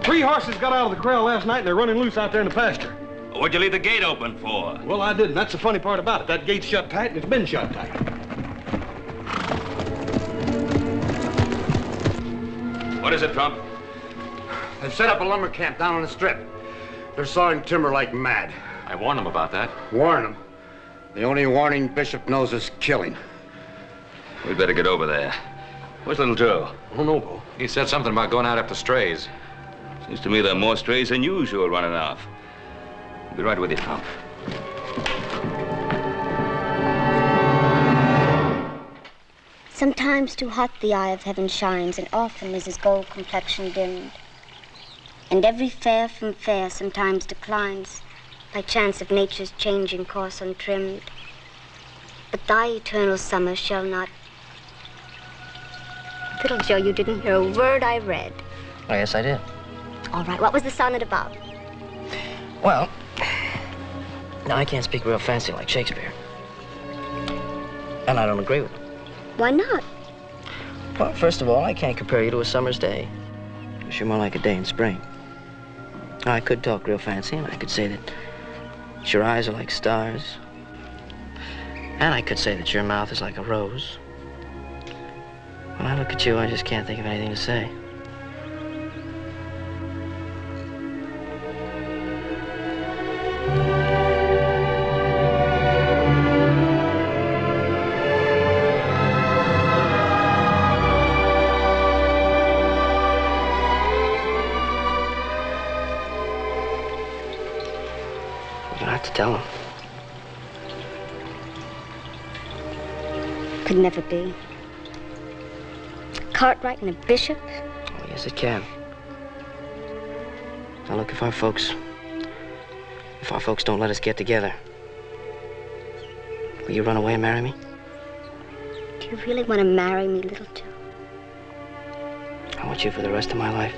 Three horses got out of the corral last night and they're running loose out there in the pasture. What'd you leave the gate open for? Well, I didn't. That's the funny part about it. That gate's shut tight and it's been shut tight. What is it, Trump? They've set up a lumber camp down on the strip. They're sawing timber like mad. I warned them about that. Warn them. The only warning Bishop knows is killing. We'd better get over there. Where's little Joe? Oh, no, Bo. He said something about going out after strays. Seems to me there are more strays than usual running off. I'll be right with you, Trump. Sometimes too hot the eye of heaven shines, and often is his gold complexion dimmed. And every fair from fair sometimes declines, by chance of nature's changing course untrimmed. But thy eternal summer shall not... Little Joe, you didn't hear a word I read. Oh, yes, I did. All right, what was the sonnet about? Well, now I can't speak real fancy like Shakespeare. And I don't agree with him. Why not? Well, first of all, I can't compare you to a summer's day. You're more like a day in spring. Now, I could talk real fancy, and I could say that your eyes are like stars. And I could say that your mouth is like a rose. When I look at you, I just can't think of anything to say. You don't have to tell him. Could never be. Cartwright and a bishop? Oh, yes, it can. Now, look, if our folks don't let us get together, will you run away and marry me? Do you really want to marry me, little Joe? I want you for the rest of my life.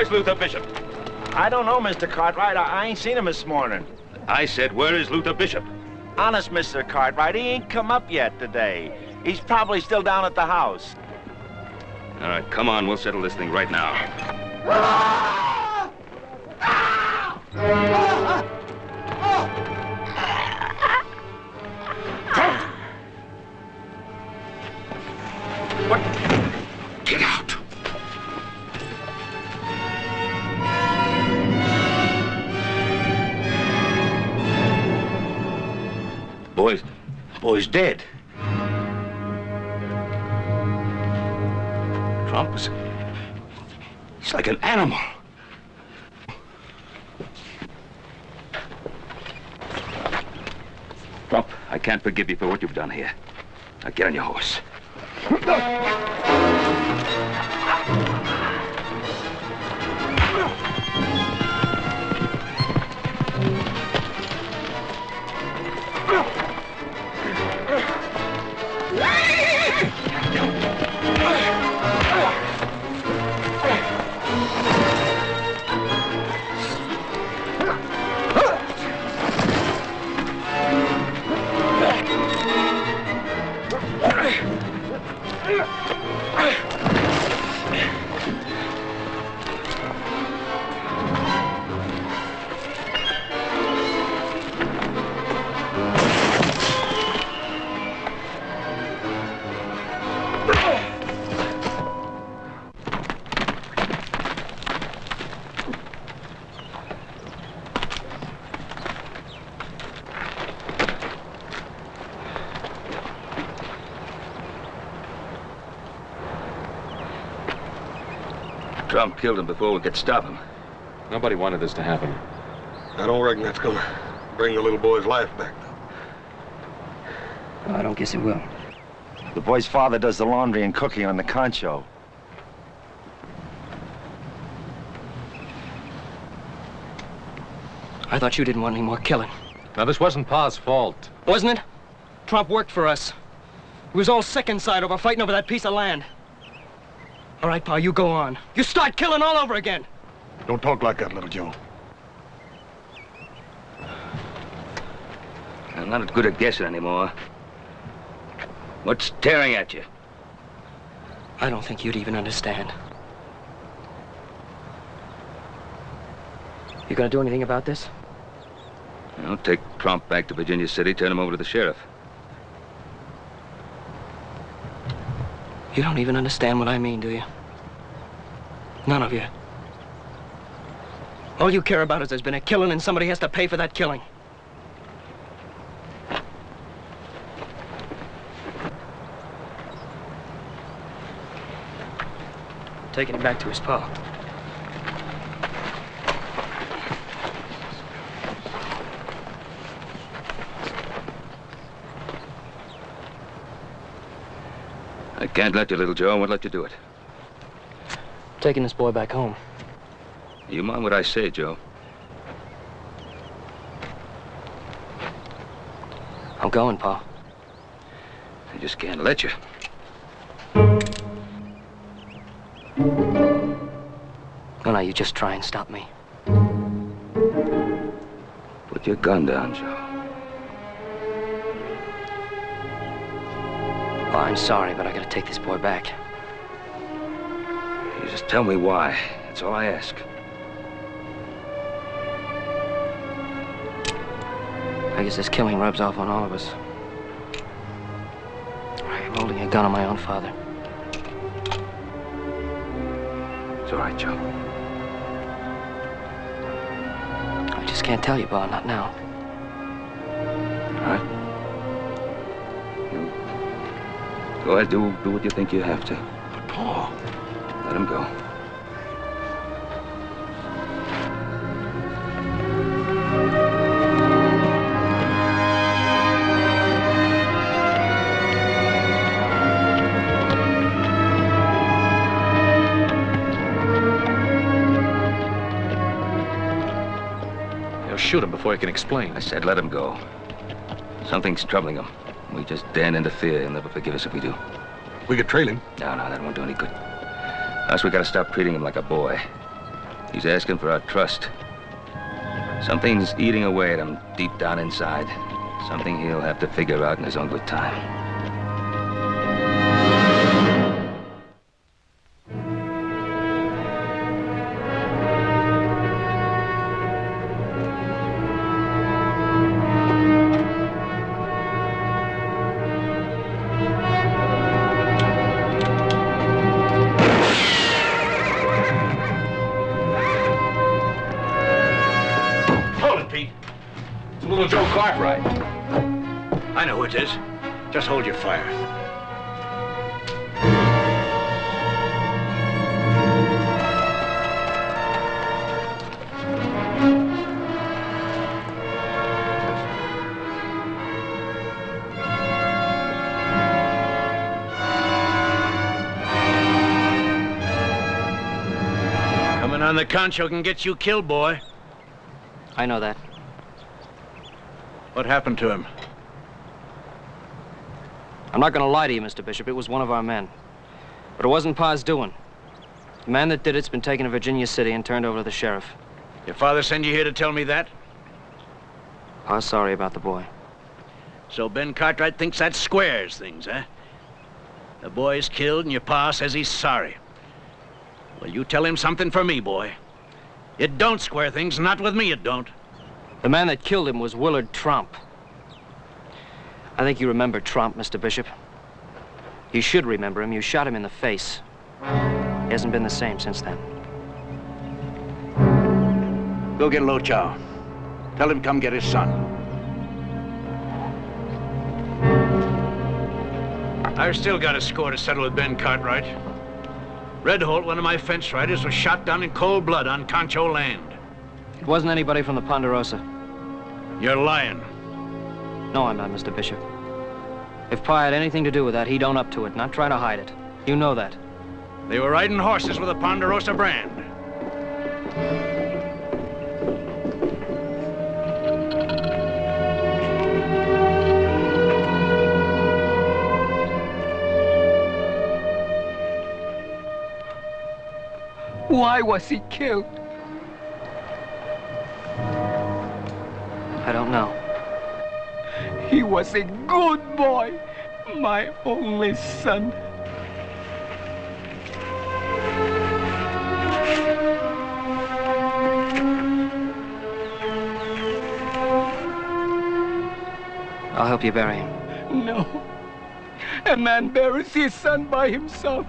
Where's Luther Bishop? I don't know, Mr. Cartwright. I ain't seen him this morning. I said, where is Luther Bishop? Honest, Mr. Cartwright, he ain't come up yet today. He's probably still down at the house. All right, come on. We'll settle this thing right now. What? Get out! Boy's dead. He's like an animal. Trump, I can't forgive you for what you've done here. Now get on your horse. Trump killed him before we could stop him. Nobody wanted this to happen. I don't reckon that's gonna bring the little boy's life back, though. I don't guess it will. The boy's father does the laundry and cooking on the concho. I thought you didn't want any more killing. Now, this wasn't Pa's fault. Wasn't it? Trump worked for us. We was all sick inside over fighting over that piece of land. All right, Pa, you go on. You start killing all over again. Don't talk like that, little Joe. I'm not as good at guessing anymore. What's tearing at you? I don't think you'd even understand. You gonna do anything about this? I'll take Trump back to Virginia City, turn him over to the sheriff. You don't even understand what I mean, do you? None of you. All you care about is there's been a killing and somebody has to pay for that killing. Taking him back to his pa. I can't let you, little Joe. I won't let you do it. Taking this boy back home. You mind what I say, Joe? I'm going, Pa. I just can't let you. No, no, you just try and stop me. Put your gun down, Joe. Oh, I'm sorry, but I gotta take this boy back. You just tell me why. That's all I ask. I guess this killing rubs off on all of us. I'm holding a gun on my own father. It's all right, Joe. I just can't tell you, Pa, not now. All right. Go ahead, do what you think you have to. But, Pa... Let him go. He'll shoot him before he can explain. I said let him go. Something's troubling him. We just daren't interfere. He'll never forgive us if we do. We could trail him. No, that won't do any good. Us, we gotta stop treating him like a boy. He's asking for our trust. Something's eating away at him deep down inside. Something he'll have to figure out in his own good time. I know who it is. Just hold your fire. Coming on the concho can get you killed, boy. I know that. What happened to him? I'm not going to lie to you, Mr. Bishop. It was one of our men. But it wasn't Pa's doing. The man that did it's been taken to Virginia City and turned over to the sheriff. Your father send you here to tell me that? Pa's sorry about the boy. So Ben Cartwright thinks that squares things, huh? The boy's killed and your pa says he's sorry. Well, you tell him something for me, boy. It don't square things, not with me it don't. The man that killed him was Willard Trump. I think you remember Trump, Mr. Bishop. You should remember him. You shot him in the face. He hasn't been the same since then. Go get Lo Chow. Tell him come get his son. I've still got a score to settle with Ben Cartwright. Red Holt, one of my fence riders, was shot down in cold blood on Concho land. It wasn't anybody from the Ponderosa. You're lying. No, I'm not, Mr. Bishop. If Pa had anything to do with that, he'd own up to it, not try to hide it. You know that. They were riding horses with a Ponderosa brand. Why was he killed? I don't know. He was a good boy, my only son. I'll help you bury him. No. A man buries his son by himself.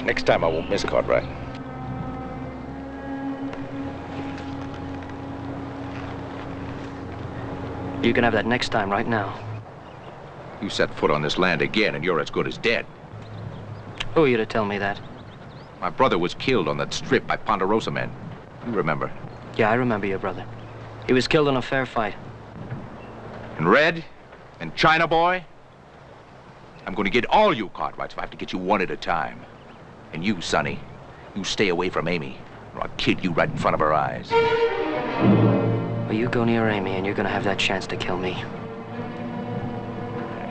Next time I won't miss Cartwright. You can have that next time right now. You set foot on this land again and you're as good as dead. Who are you to tell me that? My brother was killed on that strip by Ponderosa men. You remember? Yeah, I remember your brother. He was killed in a fair fight. And Red? And China Boy? I'm going to get all you Cartwrights if I have to get you one at a time. And you, Sonny, you stay away from Amy, or I'll kill you right in front of her eyes. Well, you go near Amy, and you're gonna have that chance to kill me.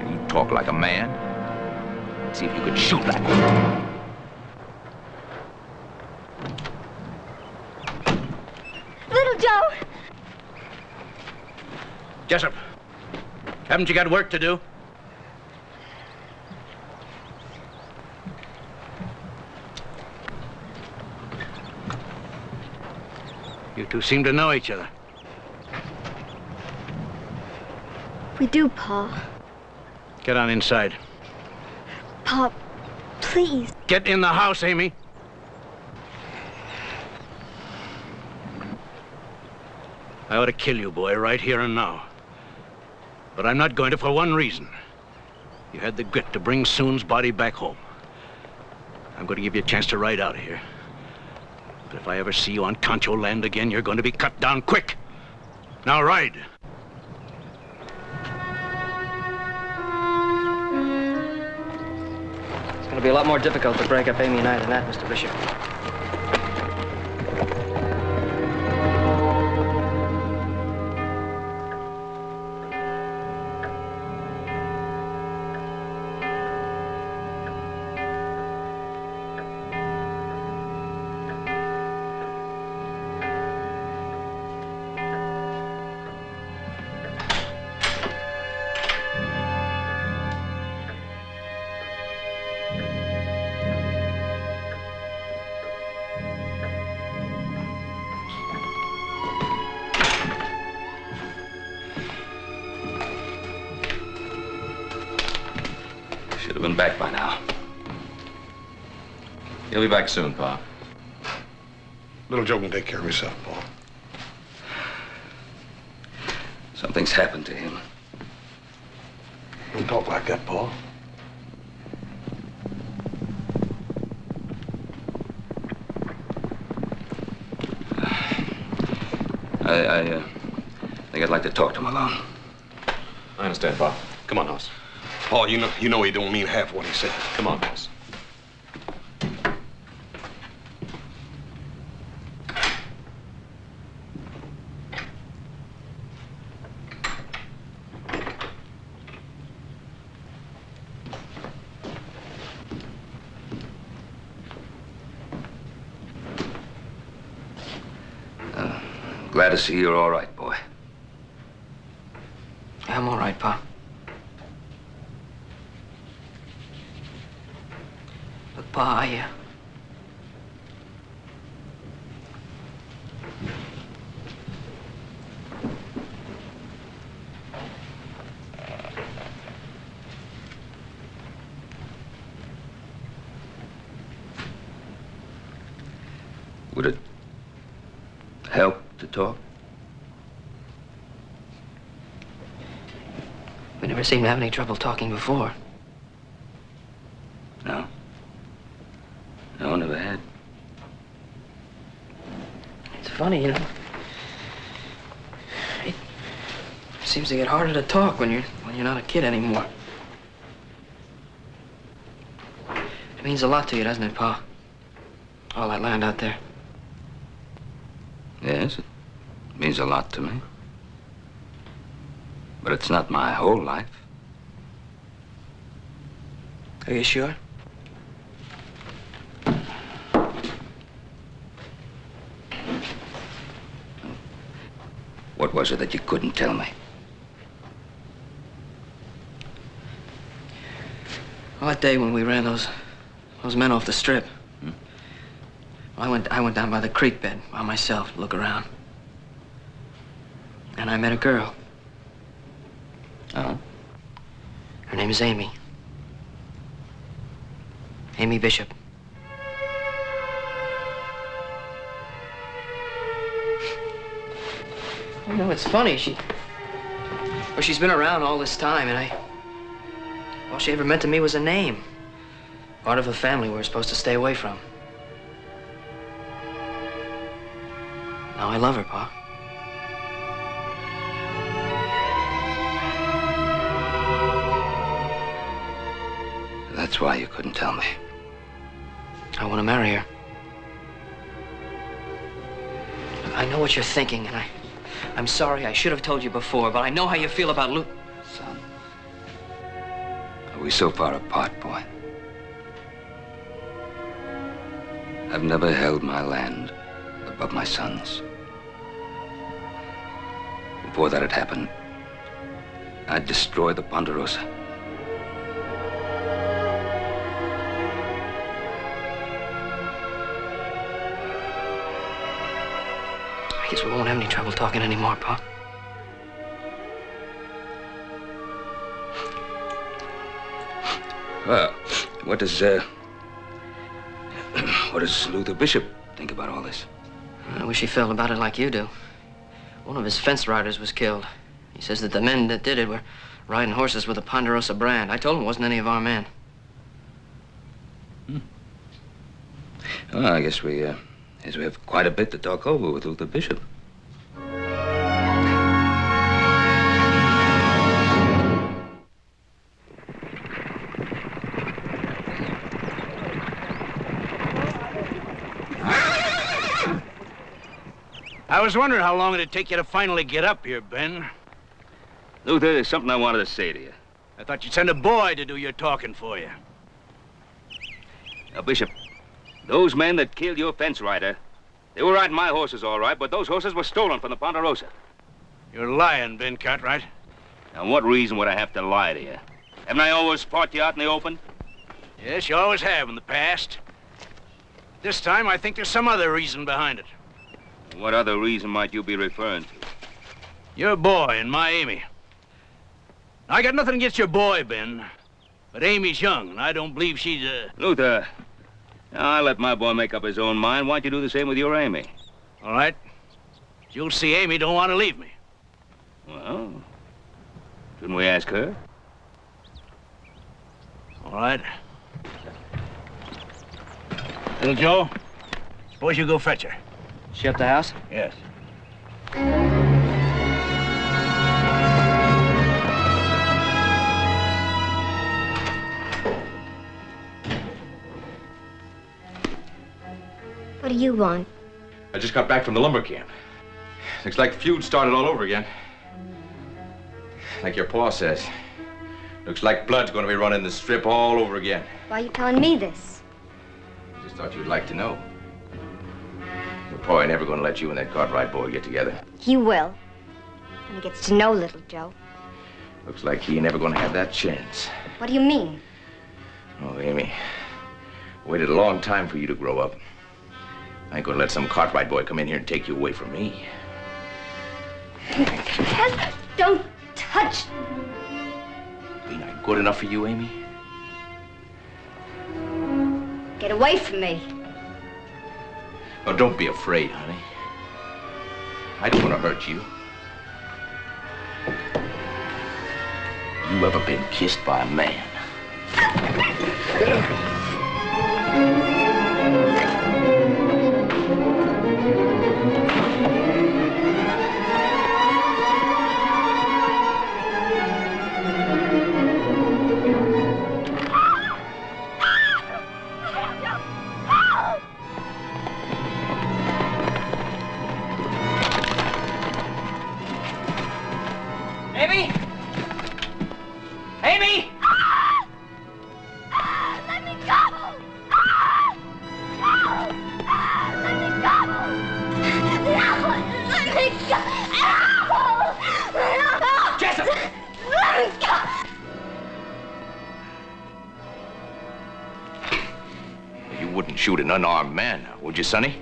You talk like a man. See if you can shoot like one. Little Joe! Jessup, haven't you got work to do? You two seem to know each other. We do, Pa. Get on inside. Pa, please. Get in the house, Amy. I ought to kill you, boy, right here and now. But I'm not going to for one reason. You had the grit to bring Soon's body back home. I'm going to give you a chance to ride out of here. But if I ever see you on Concho land again, you're going to be cut down quick. Now ride. It's gonna be a lot more difficult to break up Amy and I than that, Mr. Bishop. Should have been back by now. He'll be back soon, Pa. Little Joe can take care of himself, Paul. Something's happened to him. Don't talk like that, Paul. I think I'd like to talk to him alone. I understand, Pa. Come on, Hoss. Paul, you know he don't mean half what he said. Come on, Hoss. Glad to see you're all right, boy. I'm all right, Pa. But, Pa, Would it help to talk? We never seemed to have any trouble talking before. No. No, never had. It's funny, you know. It seems to get harder to talk when you're not a kid anymore. It means a lot to you, doesn't it, Pa? All that land out there. Yes, it means a lot to me. But it's not my whole life. Are you sure? What was it that you couldn't tell me? Well, that day when we ran those men off the strip. I went down by the creek bed by myself to look around. And I met a girl. Oh? Her name is Amy. Amy Bishop. You know, it's funny. She's been around all this time, and all she ever meant to me was a name. Part of a family we're supposed to stay away from. Now I love her, Pa. That's why you couldn't tell me. I want to marry her. I know what you're thinking, and I'm sorry I should have told you before, but I know how you feel about Son, are we so far apart, boy? I've never held my land above my son's. Before that had happened, I'd destroy the Ponderosa. I guess we won't have any trouble talking anymore, Pa. Well, what does Luther Bishop think about all this? I wish he felt about it like you do. One of his fence riders was killed. He says that the men that did it were riding horses with a Ponderosa brand. I told him it wasn't any of our men. Well, I guess we have quite a bit to talk over with Luther Bishop. I was wondering how long it'd take you to finally get up here, Ben. Luther, there's something I wanted to say to you. I thought you'd send a boy to do your talking for you. Now, Bishop, those men that killed your fence rider, they were riding my horses all right, but those horses were stolen from the Ponderosa. You're lying, Ben Cartwright. Now, what reason would I have to lie to you? Haven't I always fought you out in the open? Yes, you always have in the past. This time, I think there's some other reason behind it. What other reason might you be referring to? Your boy and my Amy. I got nothing against your boy, Ben. But Amy's young, and I don't believe she's a... Luther, I let my boy make up his own mind. Why don't you do the same with your Amy? All right. You'll see Amy don't want to leave me. Well, shouldn't we ask her? All right. Little Joe, suppose you go fetch her. She up the house? Yes. What do you want? I just got back from the lumber camp. Looks like the feud started all over again. Like your pa says. Looks like blood's gonna be running the strip all over again. Why are you telling me this? I just thought you'd like to know. Your pa ain't never gonna let you and that Cartwright boy get together. He will. When he gets to know little Joe. Looks like he ain't ever gonna have that chance. What do you mean? Oh, Amy, waited a long time for you to grow up. I ain't gonna let some Cartwright boy come in here and take you away from me. Don't touch. Ain't I good enough for you, Amy? Get away from me. Oh, don't be afraid, honey. I don't want to hurt you. You ever been kissed by a man? Amy? Amy? Let me go! No! Let me go! No! Let me go! No! Jessup! Let me go! You wouldn't shoot an unarmed man, would you, Sonny?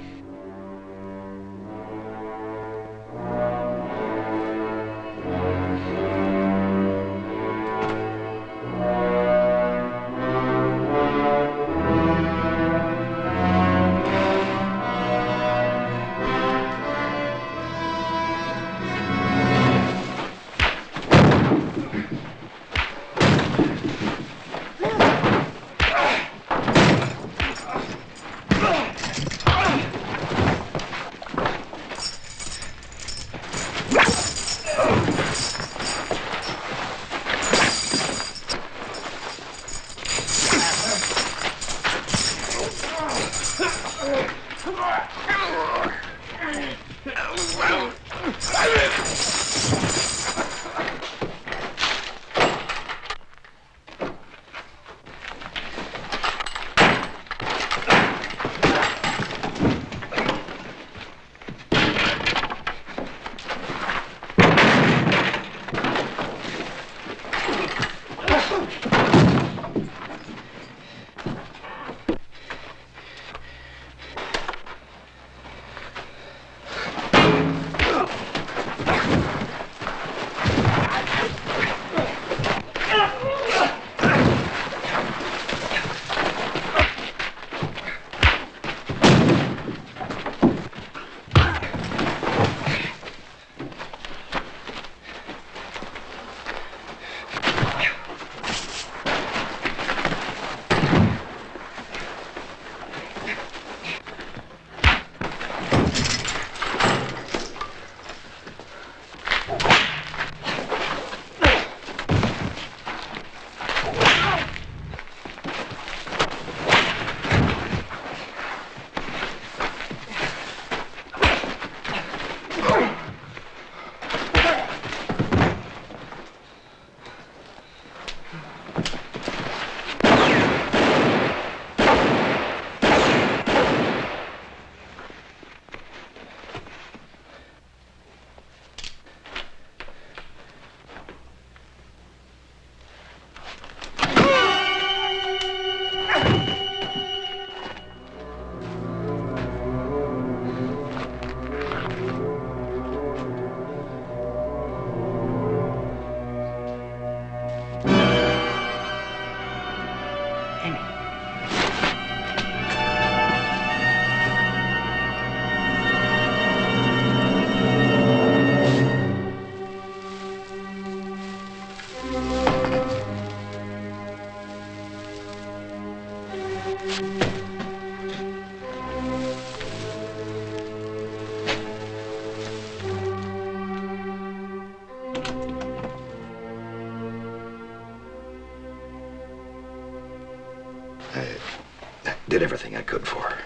did everything I could for her.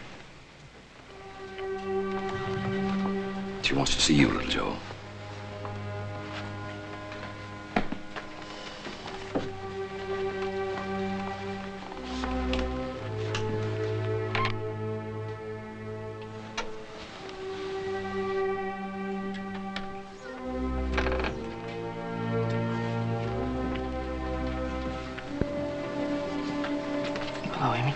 She wants to see you, little Joe. Hello, Amy.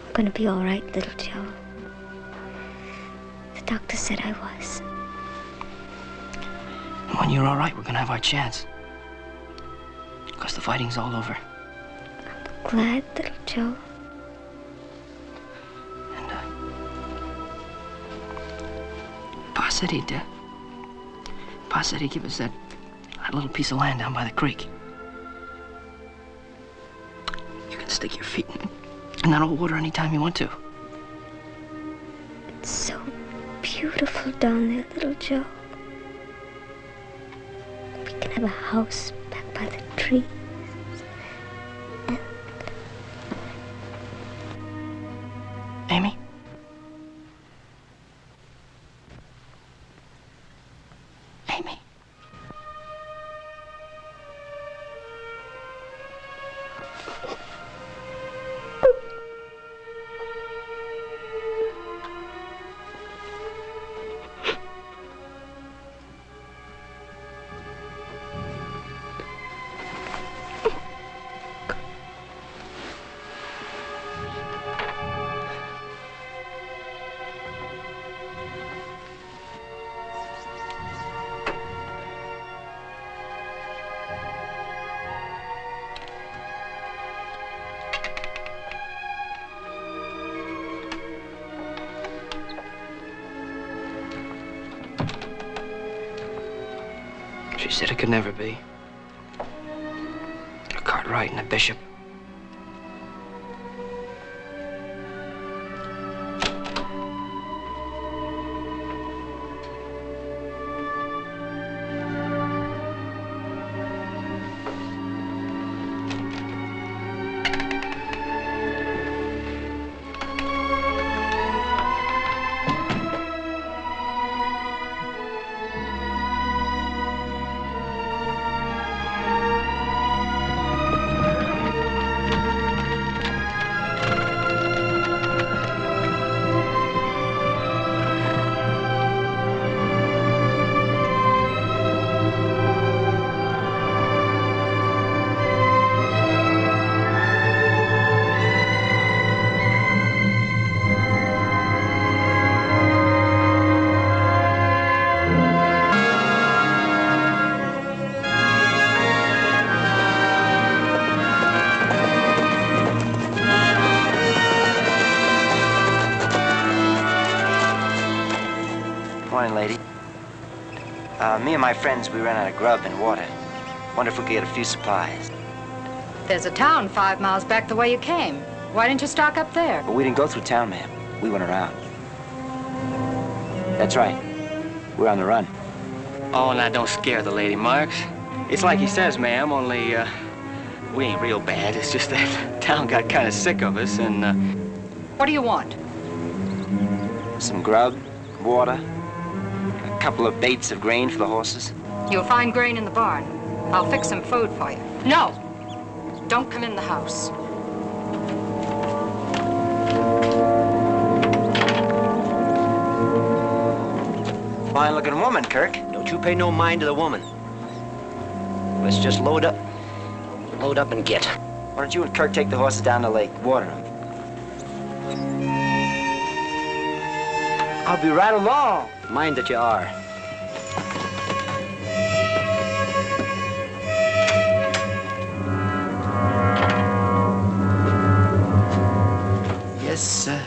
I'm gonna be all right, little Joe. The doctor said I was. And when you're all right, we're gonna have our chance. Because the fighting's all over. Glad, little Joe. Pa said he'd give us that little piece of land down by the creek. You can stick your feet in that old water anytime you want to. It's so beautiful down there, little Joe. We can have a house back by the tree. Amy? Amy? She said it could never be. A Cartwright and a Bishop. Morning, lady. Me and my friends, we ran out of grub and water. Wonder if we could get a few supplies. There's a town 5 miles back the way you came. Why didn't you stock up there? But we didn't go through town, ma'am. We went around. That's right. We're on the run. Oh, now don't scare the lady, Marks. It's like he says, ma'am, only, we ain't real bad. It's just that town got kind of sick of us, and, What do you want? Some grub, water, a couple of baits of grain for the horses. You'll find grain in the barn. I'll fix some food for you. No! Don't come in the house. Fine-looking woman, Kirk. don't you pay no mind to the woman. Let's just load up. Load up and get. Why don't you and Kirk take the horses down the lake, water them? I'll be right along. Mind that you are. Yes, sir.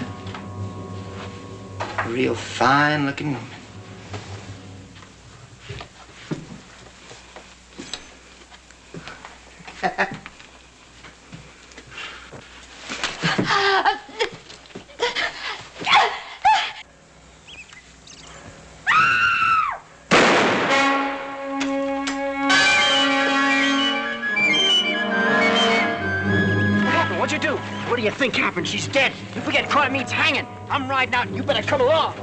A real fine-looking woman. do you think happened? She's dead. If we get caught, it means hanging. I'm riding out, and you better come along.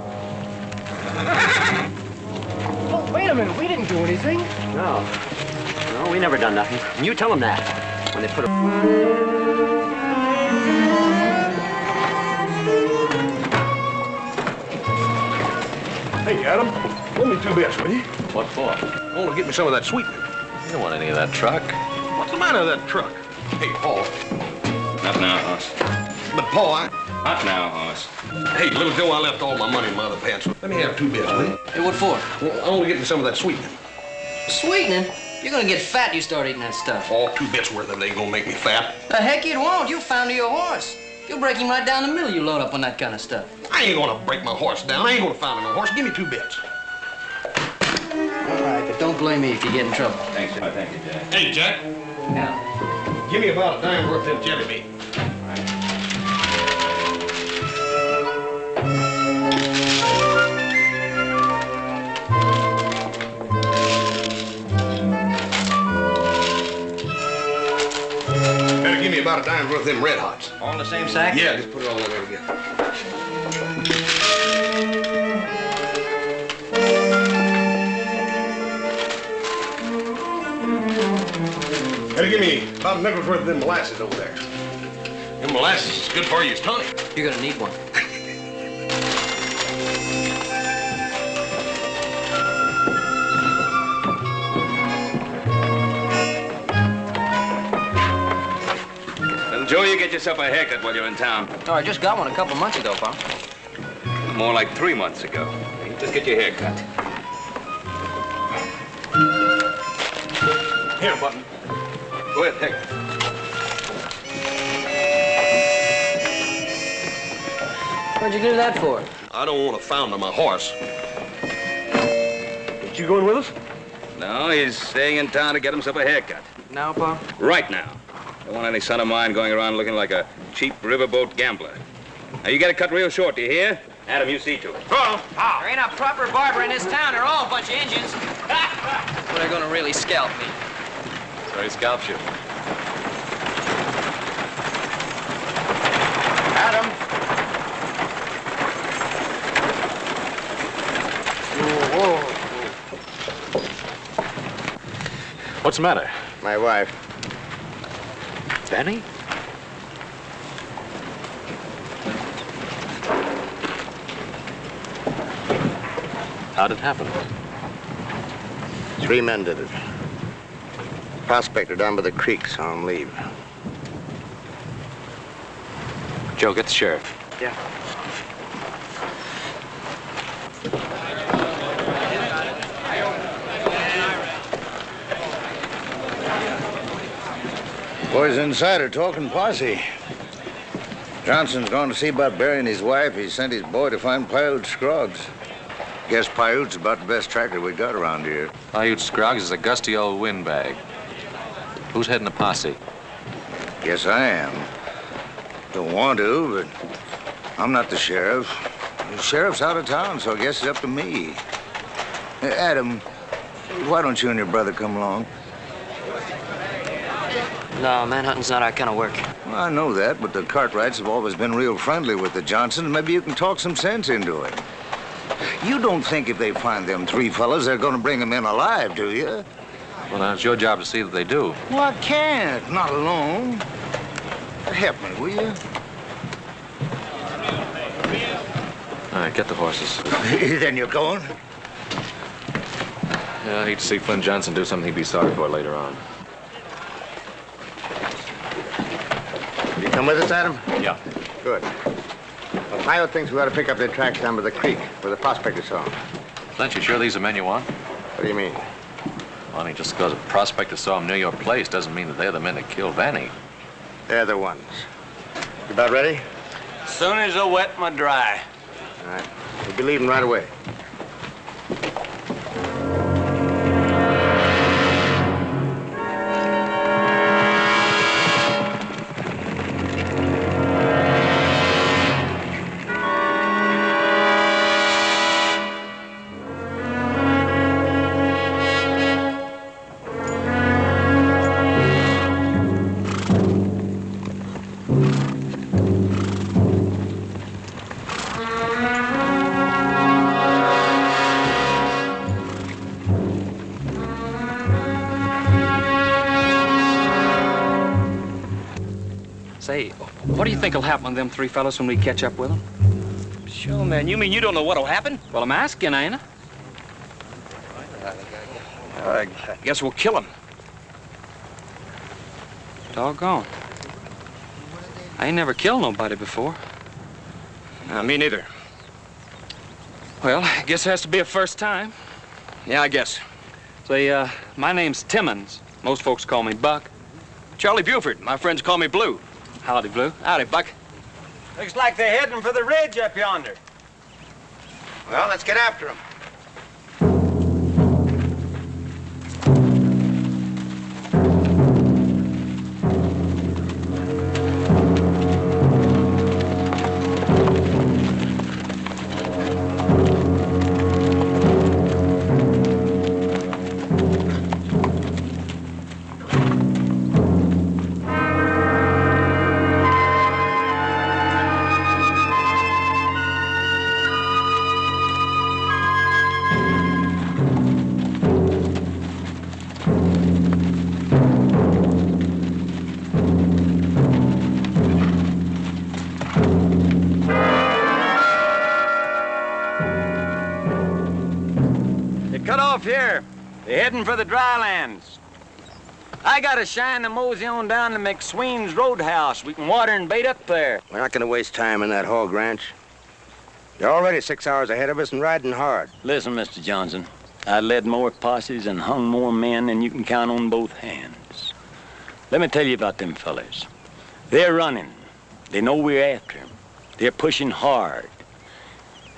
Oh, wait a minute. We didn't do anything. No. No, we never done nothing. And you tell them that when they put a... Hey, Adam, lend me 2 bits, will you? What for? I want to get me some of that sweetener. You don't want any of that truck. What's the matter with that truck? Hey, Paul. Not now, horse. But, Paul, Not now, horse. Hey, little Joe, I left all my money in my other pants. Let me have 2 bits, will you? Hey, what for? Well, I want to get me some of that sweetener. Sweetening? You're gonna get fat you start eating that stuff. All 2 bits worth of it ain't gonna make me fat. The heck it won't. You founder your horse. You'll break him right down the middle, you load up on that kind of stuff. I ain't gonna break my horse down. I ain't gonna founder no horse. Give me 2 bits. All right, but don't blame me if you get in trouble. Thanks, Jack. Thank you, Jack. Hey, Jack. Yeah. Give me about a dime worth of them jelly beans. Better give me about a dime worth of them Red Hots. All in the same sack? Yeah, just put it all in there together. Better give me about a nickel's worth of them molasses over there. Them molasses is good for you as tonic. You're gonna need one. Little Joe, you get yourself a haircut while you're in town. Oh, I just got one a couple months ago, Pop. More like 3 months ago. Just get your hair cut. Here, Button. Go ahead, take it. What'd you do that for? I don't want to founder my horse. Ain't you going with us? No, he's staying in town to get himself a haircut. Now, Pop? Right now. Don't want any son of mine going around looking like a cheap riverboat gambler. Now, you get it cut real short, do you hear? Adam, you see to it. Oh, There ain't a proper barber in this town. They're all a bunch of Indians. Well, they're gonna really scalp me. So he scalps you. Adam. What's the matter? My wife. Danny? How'd it happen? 3 men did it. Prospector down by the creek saw him leave. Joe, get the sheriff. Yeah. Boys inside are talking posse. Johnson's gone to see about burying his wife. He sent his boy to find Paiute Scroggs. Guess Paiute's about the best tracker we got around here. Paiute Scroggs is a gusty old windbag. Who's heading the posse? Guess I am. Don't want to, but I'm not the sheriff. The sheriff's out of town, so I guess it's up to me. Hey, Adam, why don't you and your brother come along? No, manhunting's not our kind of work. Well, I know that, but the Cartwrights have always been real friendly with the Johnsons. Maybe you can talk some sense into it. You don't think if they find them 3 fellas, they're going to bring them in alive, do you? Well, now, it's your job to see that they do. Well, I can't. Not alone. Help me, will you? All right, get the horses. Then you're going? Yeah, I hate to see Flynn Johnson do something he'd be sorry for later on. You come with us, Adam? Yeah. Good. Well, Paiute thinks we ought to pick up their tracks down by the creek where the prospector saw them. Flint, you sure these are men you want? What do you mean? Well, I mean, just because a prospector saw them near your place doesn't mean that they're the men that killed Vanny. They're the ones. You about ready? As soon as I wet my dry. All right. We'll be leaving right away. Hey, what do you think will happen to them three fellas when we catch up with them? Sure, man. You mean you don't know what'll happen? Well, I'm asking, ain't I? I guess we'll kill him. Doggone. I ain't never killed nobody before. Me neither. Well, I guess it has to be a first time. Yeah, I guess. Say, my name's Timmons. Most folks call me Buck. Charlie Buford. My friends call me Blue. Howdy, Blue. Howdy, Buck. Looks like they're heading for the ridge up yonder. Well, let's get after them. Here. They're heading for the drylands. I gotta shine the mosey on down to McSween's Roadhouse. We can water and bait up there. We're not going to waste time in that hog ranch. You're already 6 hours ahead of us and riding hard. Listen, Mr. Johnson, I led more posses and hung more men than you can count on both hands. Let me tell you about them fellas. They're running. They know we're after them. They're pushing hard.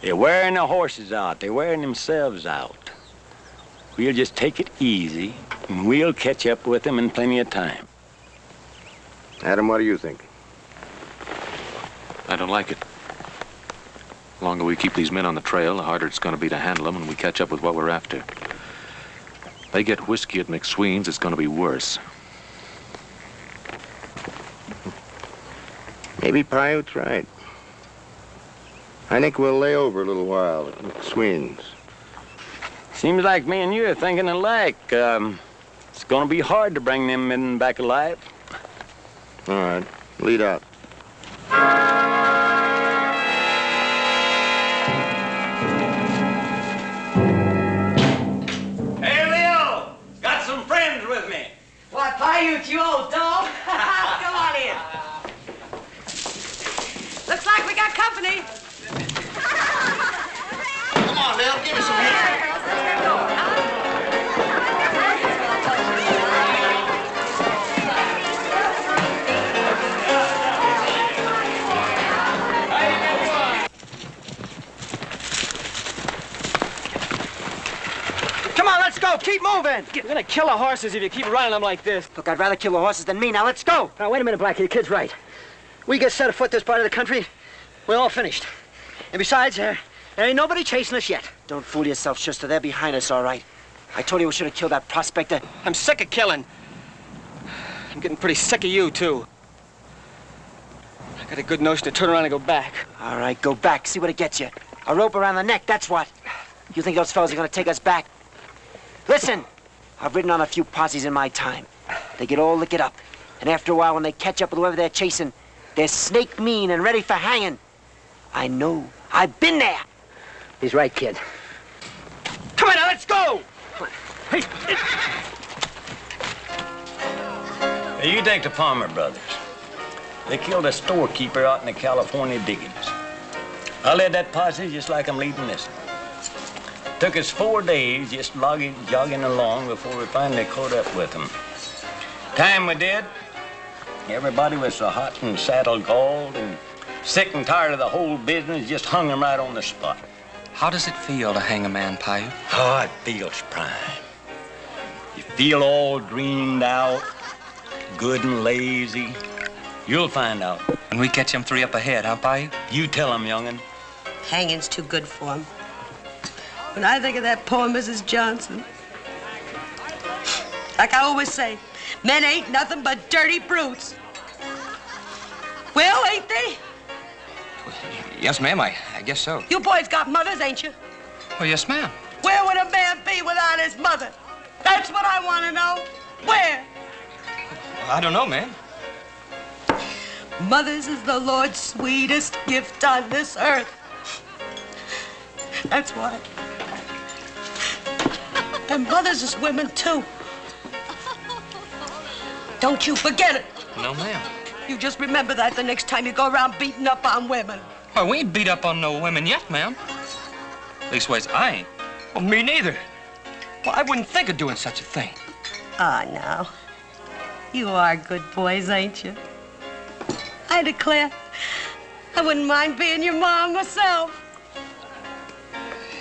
They're wearing their horses out. They're wearing themselves out. We'll just take it easy, and we'll catch up with them in plenty of time. Adam, what do you think? I don't like it. The longer we keep these men on the trail, the harder it's going to be to handle them when we catch up with what we're after. If they get whiskey at McSween's, it's going to be worse. Maybe Paiute's right. I think we'll lay over a little while at McSween's. Seems like me and you are thinking alike. It's gonna be hard to bring them men back alive. All right, lead out. Hey, Leo! Got some friends with me. Why, Paiute, you old dog. Come on in. Looks like we got company. Come on, Leo, give me some hand. Come on, let's go. Keep moving. You're gonna kill the horses if you keep running them like this. Look, I'd rather kill the horses than me. Now, let's go. Now, wait a minute, Blackie. The kid's right. We get set afoot this part of the country, we're all finished. And besides, there ain't nobody chasing us yet. Don't fool yourself, Schuster. They're behind us, all right. I told you we should have killed that prospector. I'm sick of killing. I'm getting pretty sick of you, too. I got a good notion to turn around and go back. All right, go back. See what it gets you. A rope around the neck, that's what. You think those fellas are gonna take us back? Listen, I've ridden on a few posses in my time. They get all licked up. And after a while, when they catch up with whoever they're chasing, they're snake mean and ready for hanging. I know. I've been there. He's right, kid. Come on now, let's go! Hey, Hey, you take the Palmer brothers. They killed a storekeeper out in the California diggings. I led that posse just like I'm leading this one. Took us 4 days just jogging along before we finally caught up with them. Time we did, everybody was so hot and saddle-galled and sick and tired of the whole business, just hung them right on the spot. How does it feel to hang a man, Paiute? Oh, it feels prime. You feel all dreamed out, good and lazy. You'll find out. When we catch them three up ahead, huh, Paiute? You tell them, young'un. Hanging's too good for him. When I think of that poor Mrs. Johnson, like I always say, men ain't nothing but dirty brutes. Well, ain't they? Yes, ma'am, I guess so. You boys got mothers, ain't you? Oh, yes, ma'am. Where would a man be without his mother? That's what I want to know. Where? I don't know, ma'am. Mothers is the Lord's sweetest gift on this earth. That's why. And mothers is women, too. Don't you forget it. No, ma'am. You just remember that the next time you go around beating up on women. Well, we ain't beat up on no women yet, ma'am. Leastways, I ain't. Well, me neither. Well, I wouldn't think of doing such a thing. Ah, now. You are good boys, ain't you? I declare, I wouldn't mind being your mom myself.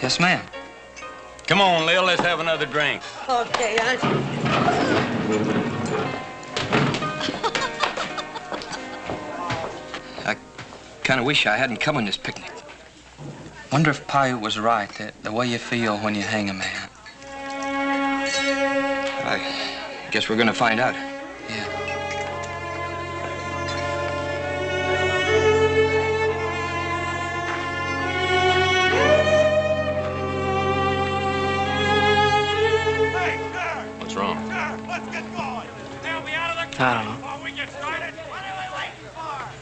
Yes, ma'am. Come on, Lil, let's have another drink. Okay, Auntie. I kind of wish I hadn't come on this picnic. Wonder if Paiute was right, that the way you feel when you hang a man. I guess we're gonna find out. What's wrong? I don't know.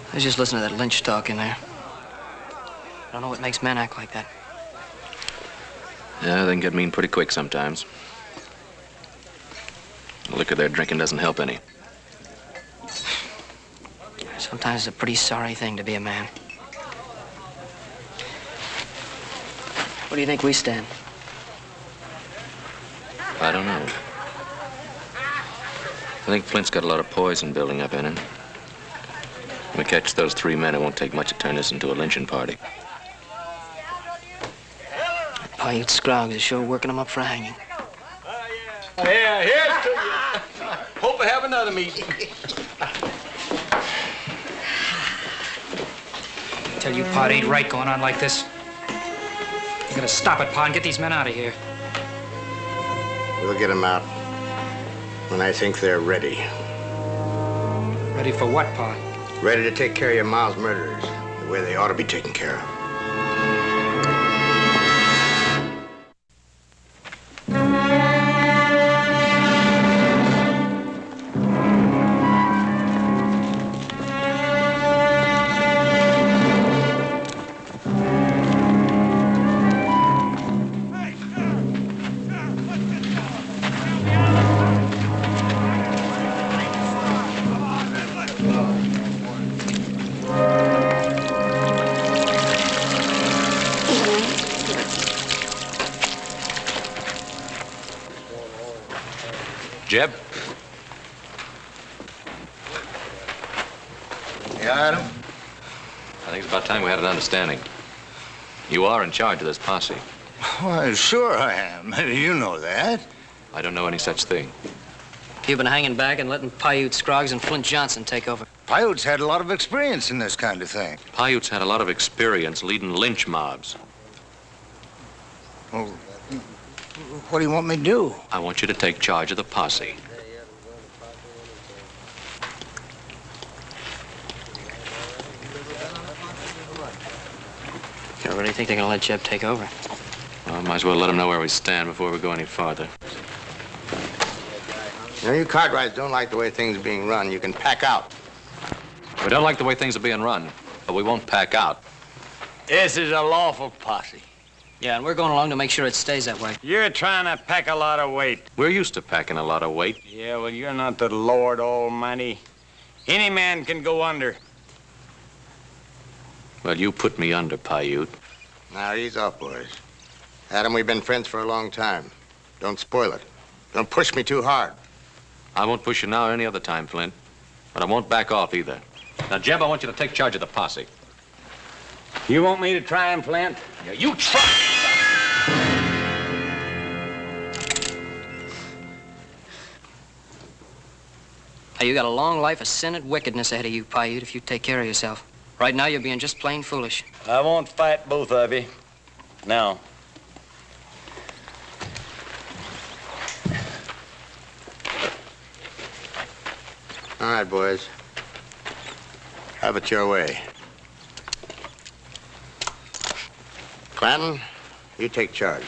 I was just listening to that lynch talk in there. I don't know what makes men act like that. Yeah, they can get mean pretty quick sometimes. The liquor they're drinking doesn't help any. Sometimes it's a pretty sorry thing to be a man. What do you think we stand? I don't know. I think Flint's got a lot of poison building up in him. When we catch those 3 men, it won't take much to turn this into a lynching party. Paiute Scroggs is sure working them up for hanging. Yeah, here's to you. Hope we have another meeting. I tell you, Pa, it ain't right going on like this. You gotta stop it, Pa, and get these men out of here. We'll get them out when I think they're ready. Ready for what, Pa? Ready to take care of your mom's murderers the way they ought to be taken care of. Jeb? Yeah, Adam? I think it's about time we had an understanding. You are in charge of this posse. Why, sure I am. You know that. I don't know any such thing. You've been hanging back and letting Paiute Scroggs and Flint Johnson take over. Paiute's had a lot of experience in this kind of thing. Paiute's had a lot of experience leading lynch mobs. Well, what do you want me to do? I want you to take charge of the posse. You really think they're gonna let Jeb take over? Well, might as well let them know where we stand before we go any farther. You know, you Cartwrights don't like the way things are being run. You can pack out. We don't like the way things are being run, but we won't pack out. This is a lawful posse. Yeah, and we're going along to make sure it stays that way. You're trying to pack a lot of weight. We're used to packing a lot of weight. Yeah, well, you're not the Lord Almighty. Any man can go under. Well, you put me under, Paiute. Now, ease off, boys. Adam, we've been friends for a long time. Don't spoil it. Don't push me too hard. I won't push you now or any other time, Flint. But I won't back off either. Now, Jeb, I want you to take charge of the posse. You want me to try him, Flint? Yeah, you try! Hey, you got a long life of sin and wickedness ahead of you, Paiute, if you take care of yourself. Right now, you're being just plain foolish. I won't fight both of you. Now. All right, boys. Have it your way. Clanton, you take charge.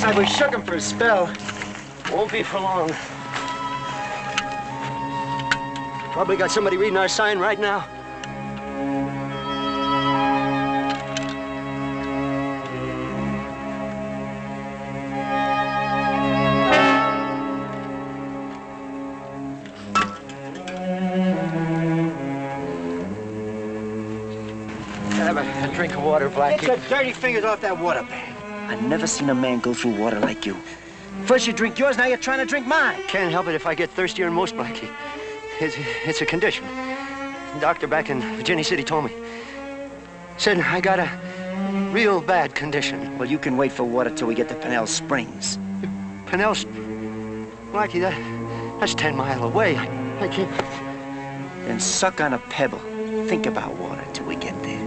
like we shook him for a spell. Won't be for long. Probably got somebody reading our sign right now. Have a drink of water, Blackie. Get your dirty fingers off that water bag. I've never seen a man go through water like you. First you drink yours, now you're trying to drink mine. Can't help it if I get thirstier than most, Blackie. It's a condition. The doctor back in Virginia City told me. Said I got a real bad condition. Well, you can wait for water till we get to Pernell Springs. Pernell Blackie, that's 10 miles away. I can't... Then suck on a pebble. Think about water till we get there.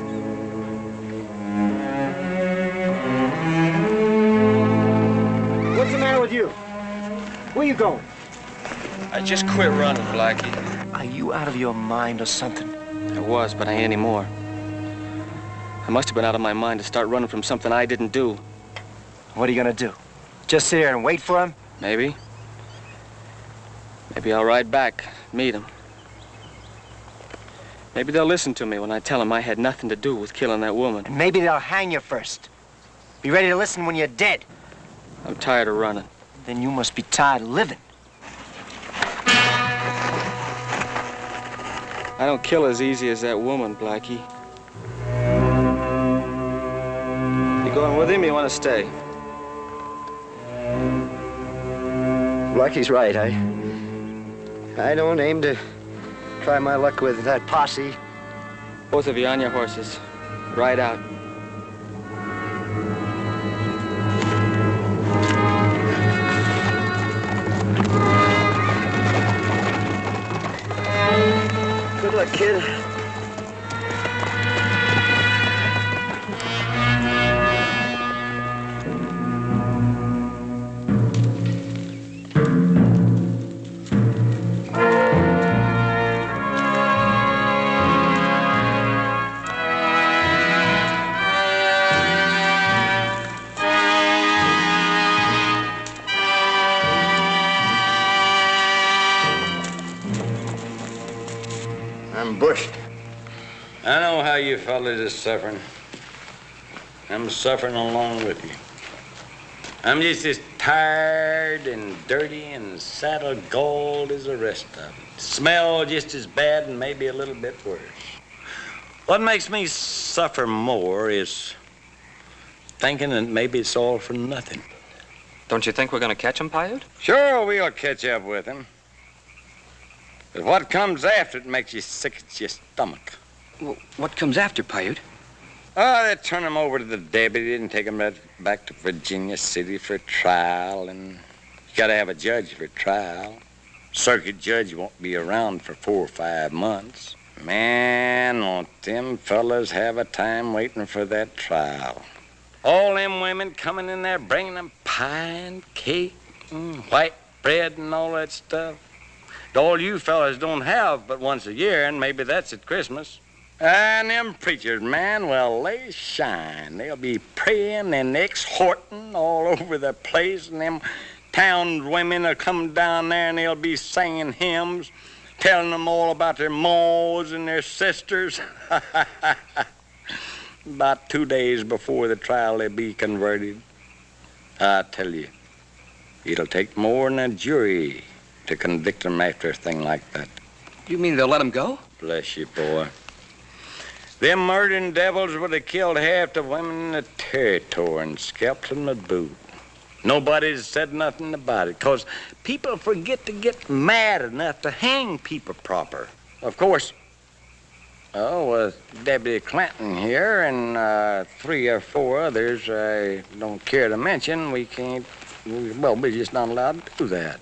What's the matter with you? Where you going? I just quit running, Blackie. Are you out of your mind or something? I was, but I ain't anymore. I must have been out of my mind to start running from something I didn't do. What are you gonna do? Just sit here and wait for him? Maybe. Maybe I'll ride back, meet him. Maybe they'll listen to me when I tell them I had nothing to do with killing that woman. And maybe they'll hang you first. Be ready to listen when you're dead. I'm tired of running. Then you must be tired of living. I don't kill as easy as that woman, Blackie. You going with him or you want to stay? Blackie's right. I don't aim to try my luck with that posse. Both of you on your horses. Ride out. Good luck, kid. I'm bushed. I know how you fellas is suffering. I'm suffering along with you. I'm just as tired and dirty and saddle galled as the rest of them. Smell just as bad and maybe a little bit worse. What makes me suffer more is thinking that maybe it's all for nothing. Don't you think we're going to catch him, Paiute? Sure, we'll catch up with him. But what comes after it makes you sick at your stomach. Well, what comes after, Paiute? Oh, they turn him over to the deputy and take him right back to Virginia City for trial. And you gotta have a judge for trial. Circuit judge won't be around for 4 or 5 months. Man, won't them fellas have a time waiting for that trial. All them women coming in there bringing them pie and cake and white bread and all that stuff. All you fellas don't have but once a year, and maybe that's at Christmas. And them preachers, man, well, they shine. They'll be praying and exhorting all over the place, and them town women will come down there and they'll be singing hymns, telling them all about their maws and their sisters. About 2 days before the trial, they'll be converted. I tell you, it'll take more than a jury to convict them after a thing like that. You mean they'll let him go? Bless you, boy. Them murdering devils would have killed half the women in the territory and scalped them to boot. Nobody's said nothing about it, 'cause people forget to get mad enough to hang people proper. Of course, Deputy Clinton here and 3 or 4 others I don't care to mention, we're just not allowed to do that.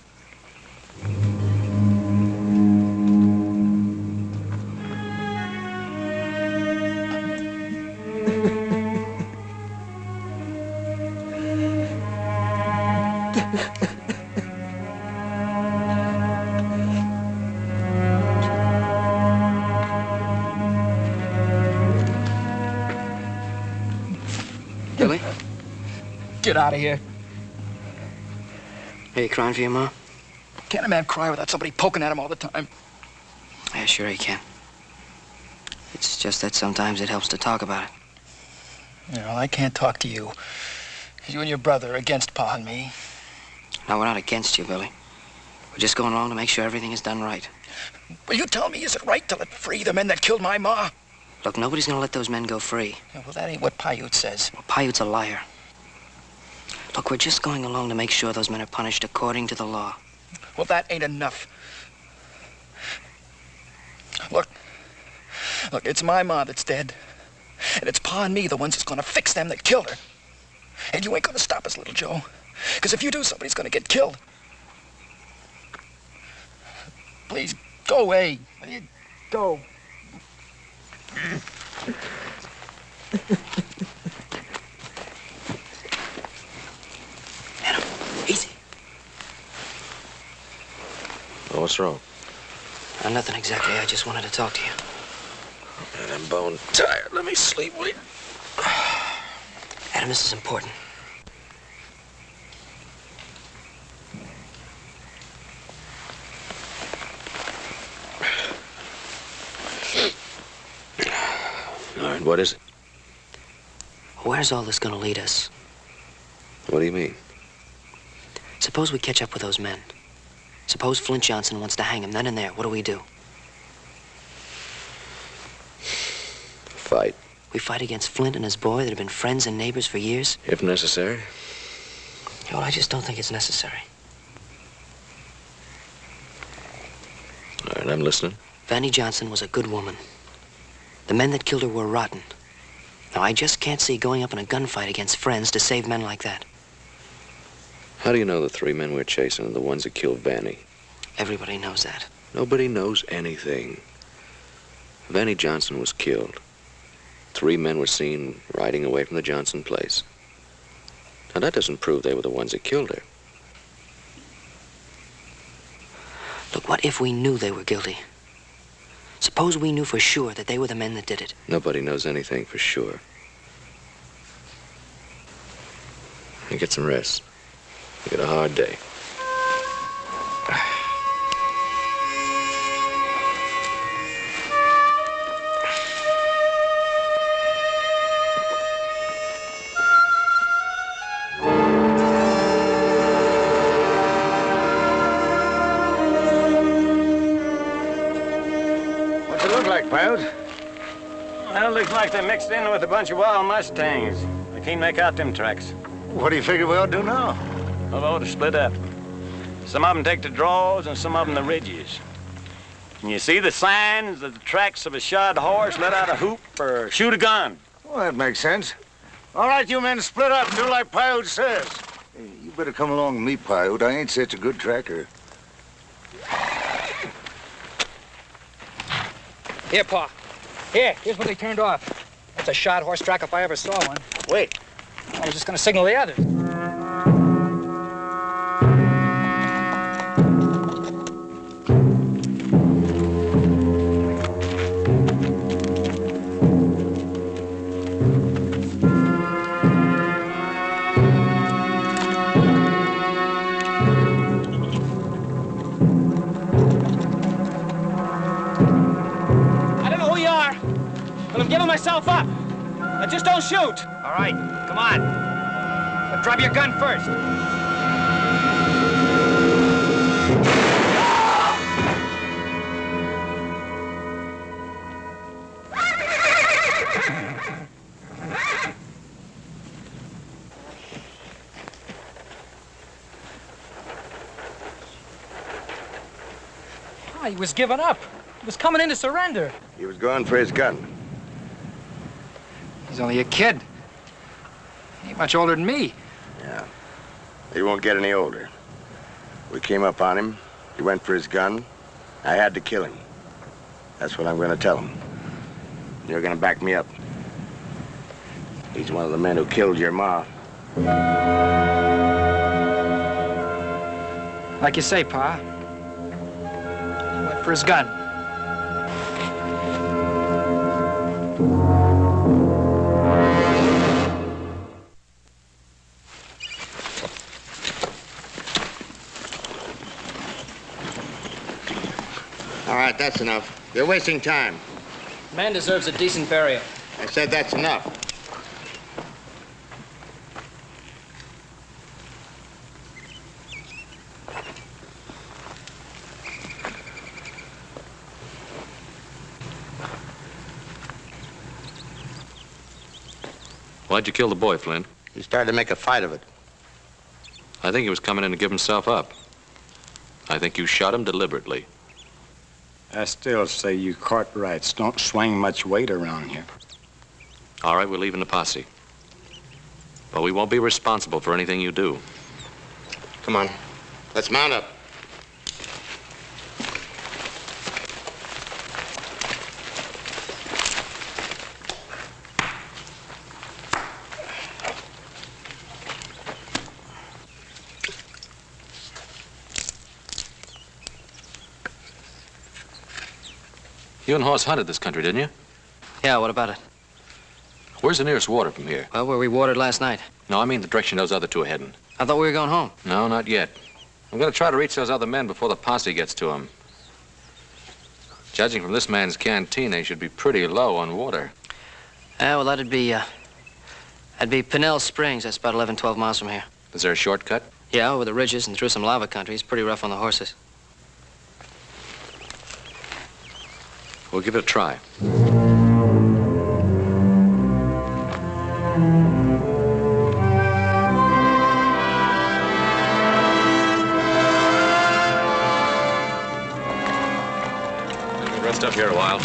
Get out of here. Are you crying for your ma? Can't a man cry without somebody poking at him all the time? Yeah, sure he can. It's just that sometimes it helps to talk about it. Yeah, well, I can't talk to you. You and your brother are against Pa and me. No, we're not against you, Billy. We're just going along to make sure everything is done right. Will you tell me, is it right to let free the men that killed my ma? Look, nobody's gonna let those men go free. Yeah, well, that ain't what Paiute says. Well, Paiute's a liar. Look, we're just going along to make sure those men are punished according to the law. Well, that ain't enough. Look, it's my ma that's dead. And it's Pa and me, the ones that's gonna fix them that killed her. And you ain't gonna stop us, little Joe. Because if you do, somebody's gonna get killed. Please, go away. Will you go? Adam, easy. Oh, what's wrong? Nothing exactly. I just wanted to talk to you. Man, I'm bone tired. Let me sleep, will you? Adam, this is important. All right, what is it? Where's all this gonna lead us? What do you mean? Suppose we catch up with those men. Suppose Flint Johnson wants to hang him then and there. What do we do? Fight. We fight against Flint and his boy that have been friends and neighbors for years? If necessary. Well, I just don't think it's necessary. All right, I'm listening. Vannie Johnson was a good woman. The men that killed her were rotten. Now, I just can't see going up in a gunfight against friends to save men like that. How do you know the three men we're chasing are the ones that killed Vannie? Everybody knows that. Nobody knows anything. Vannie Johnson was killed. Three men were seen riding away from the Johnson place. Now, that doesn't prove they were the ones that killed her. Look, what if we knew they were guilty? Suppose we knew for sure that they were the men that did it. Nobody knows anything for sure. And get some rest. You got a hard day. What's it look like, Paiute? Well, it looks like they mixed in with a bunch of wild Mustangs. I can't make out them tracks. What do you figure we ought to do now? Well, we ought to split up. Some of them take the draws and some of them the ridges. Can you see the signs of the tracks of a shod horse let out a hoop or shoot a gun? Well, that makes sense. All right, you men split up and do like Paiute says. Hey, you better come along with me, Paiute. I ain't such a good tracker. Here, Pa. Here's what they turned off. That's a shod horse track if I ever saw one. Wait. I was just gonna signal the others. I'm giving myself up. Now just don't shoot. All right, come on. But drop your gun first. Oh, he was giving up. He was coming in to surrender. He was going for his gun. He's only a kid. He ain't much older than me. Yeah. He won't get any older. We came up on him. He went for his gun. I had to kill him. That's what I'm going to tell him. You're going to back me up. He's one of the men who killed your ma. Like you say, Pa. He went for his gun. right, that's enough. You're wasting time. Man deserves a decent burial. I said that's enough. Why'd you kill the boy, Flynn? He started to make a fight of it. I think he was coming in to give himself up. I think you shot him deliberately. I still say you Cartwrights don't swing much weight around here. All right, we're leaving the posse. But we won't be responsible for anything you do. Come on, let's mount up. You and Hoss hunted this country, didn't you? Yeah, what about it? Where's the nearest water from here? Well, where we watered last night. No, I mean the direction those other two are heading. I thought we were going home. No, not yet. I'm going to try to reach those other men before the posse gets to them. Judging from this man's canteen, they should be pretty low on water. Well, that'd be Pernell Springs. That's about 11, 12 miles from here. Is there a shortcut? Yeah, over the ridges and through some lava country. It's pretty rough on the horses. We'll give it a try. Rest up here a while.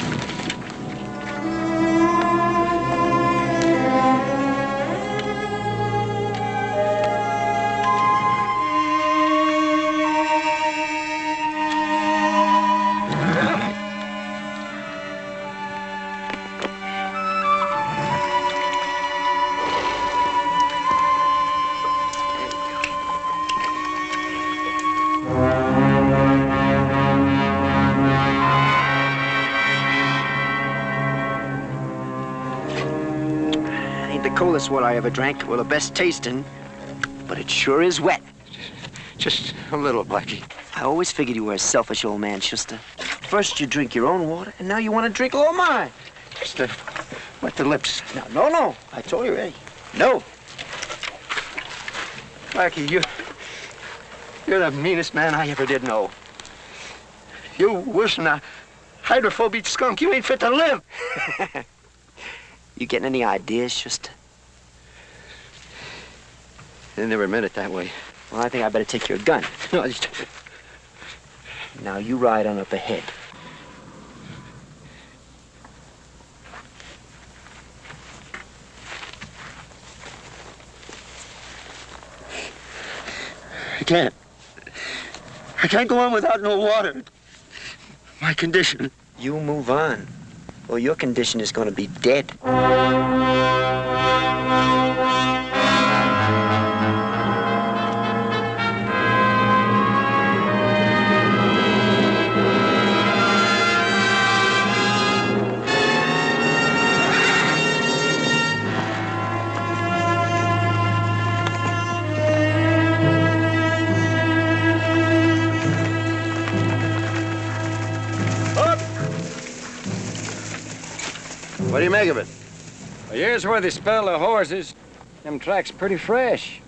Coldest water I ever drank, or the best tasting, but it sure is wet. Just a little, Blackie. I always figured you were a selfish old man, Schuster. First you drink your own water, and now you want to drink all mine. Just wet the lips. No. I told you already. No. Blackie, you're the meanest man I ever did know. You worse than a hydrophobic skunk. You ain't fit to live. You getting any ideas, Schuster? I never meant it that way. Well, I think I better take your gun. No, just... Now you ride on up ahead. I can't go on without no water. My condition. You move on, or your condition is going to be dead. What do you make of it? Well, here's where they spell the horses. Them tracks pretty fresh.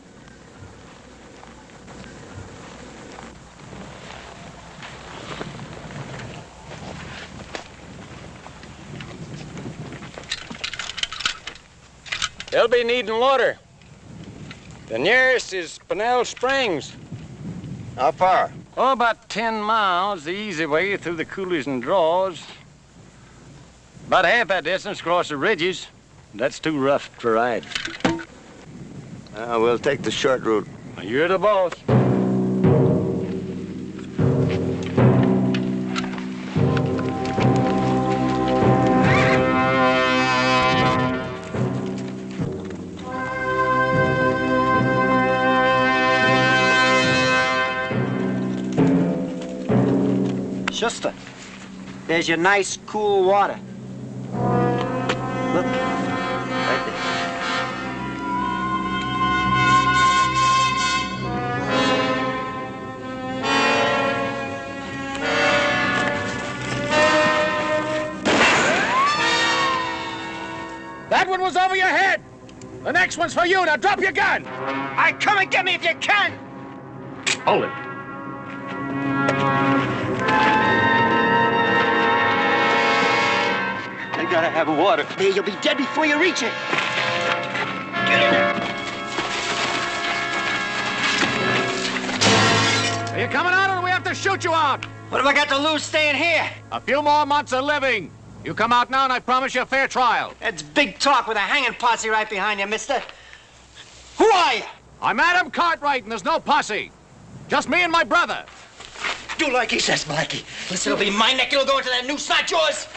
They'll be needing water. The nearest is Pernell Springs. How far? Oh, about 10 miles, the easy way through the coulees and draws. About half that distance across the ridges. That's too rough to ride. We'll take the short route. You're the boss. Schuster, there's your nice, cool water. Look, right there. That one was over your head. The next one's for you. Now drop your gun. Come and get me if you can. Hold it. I gotta have water. Hey, you'll be dead before you reach it. Get in there. Are you coming out or do we have to shoot you out? What have I got to lose staying here? A few more months of living. You come out now and I promise you a fair trial. That's big talk with a hanging posse right behind you, mister. Who are you? I'm Adam Cartwright and there's no posse. Just me and my brother. Do like he says, Blackie. Listen, it'll be my neck. It'll go into that noose, not yours.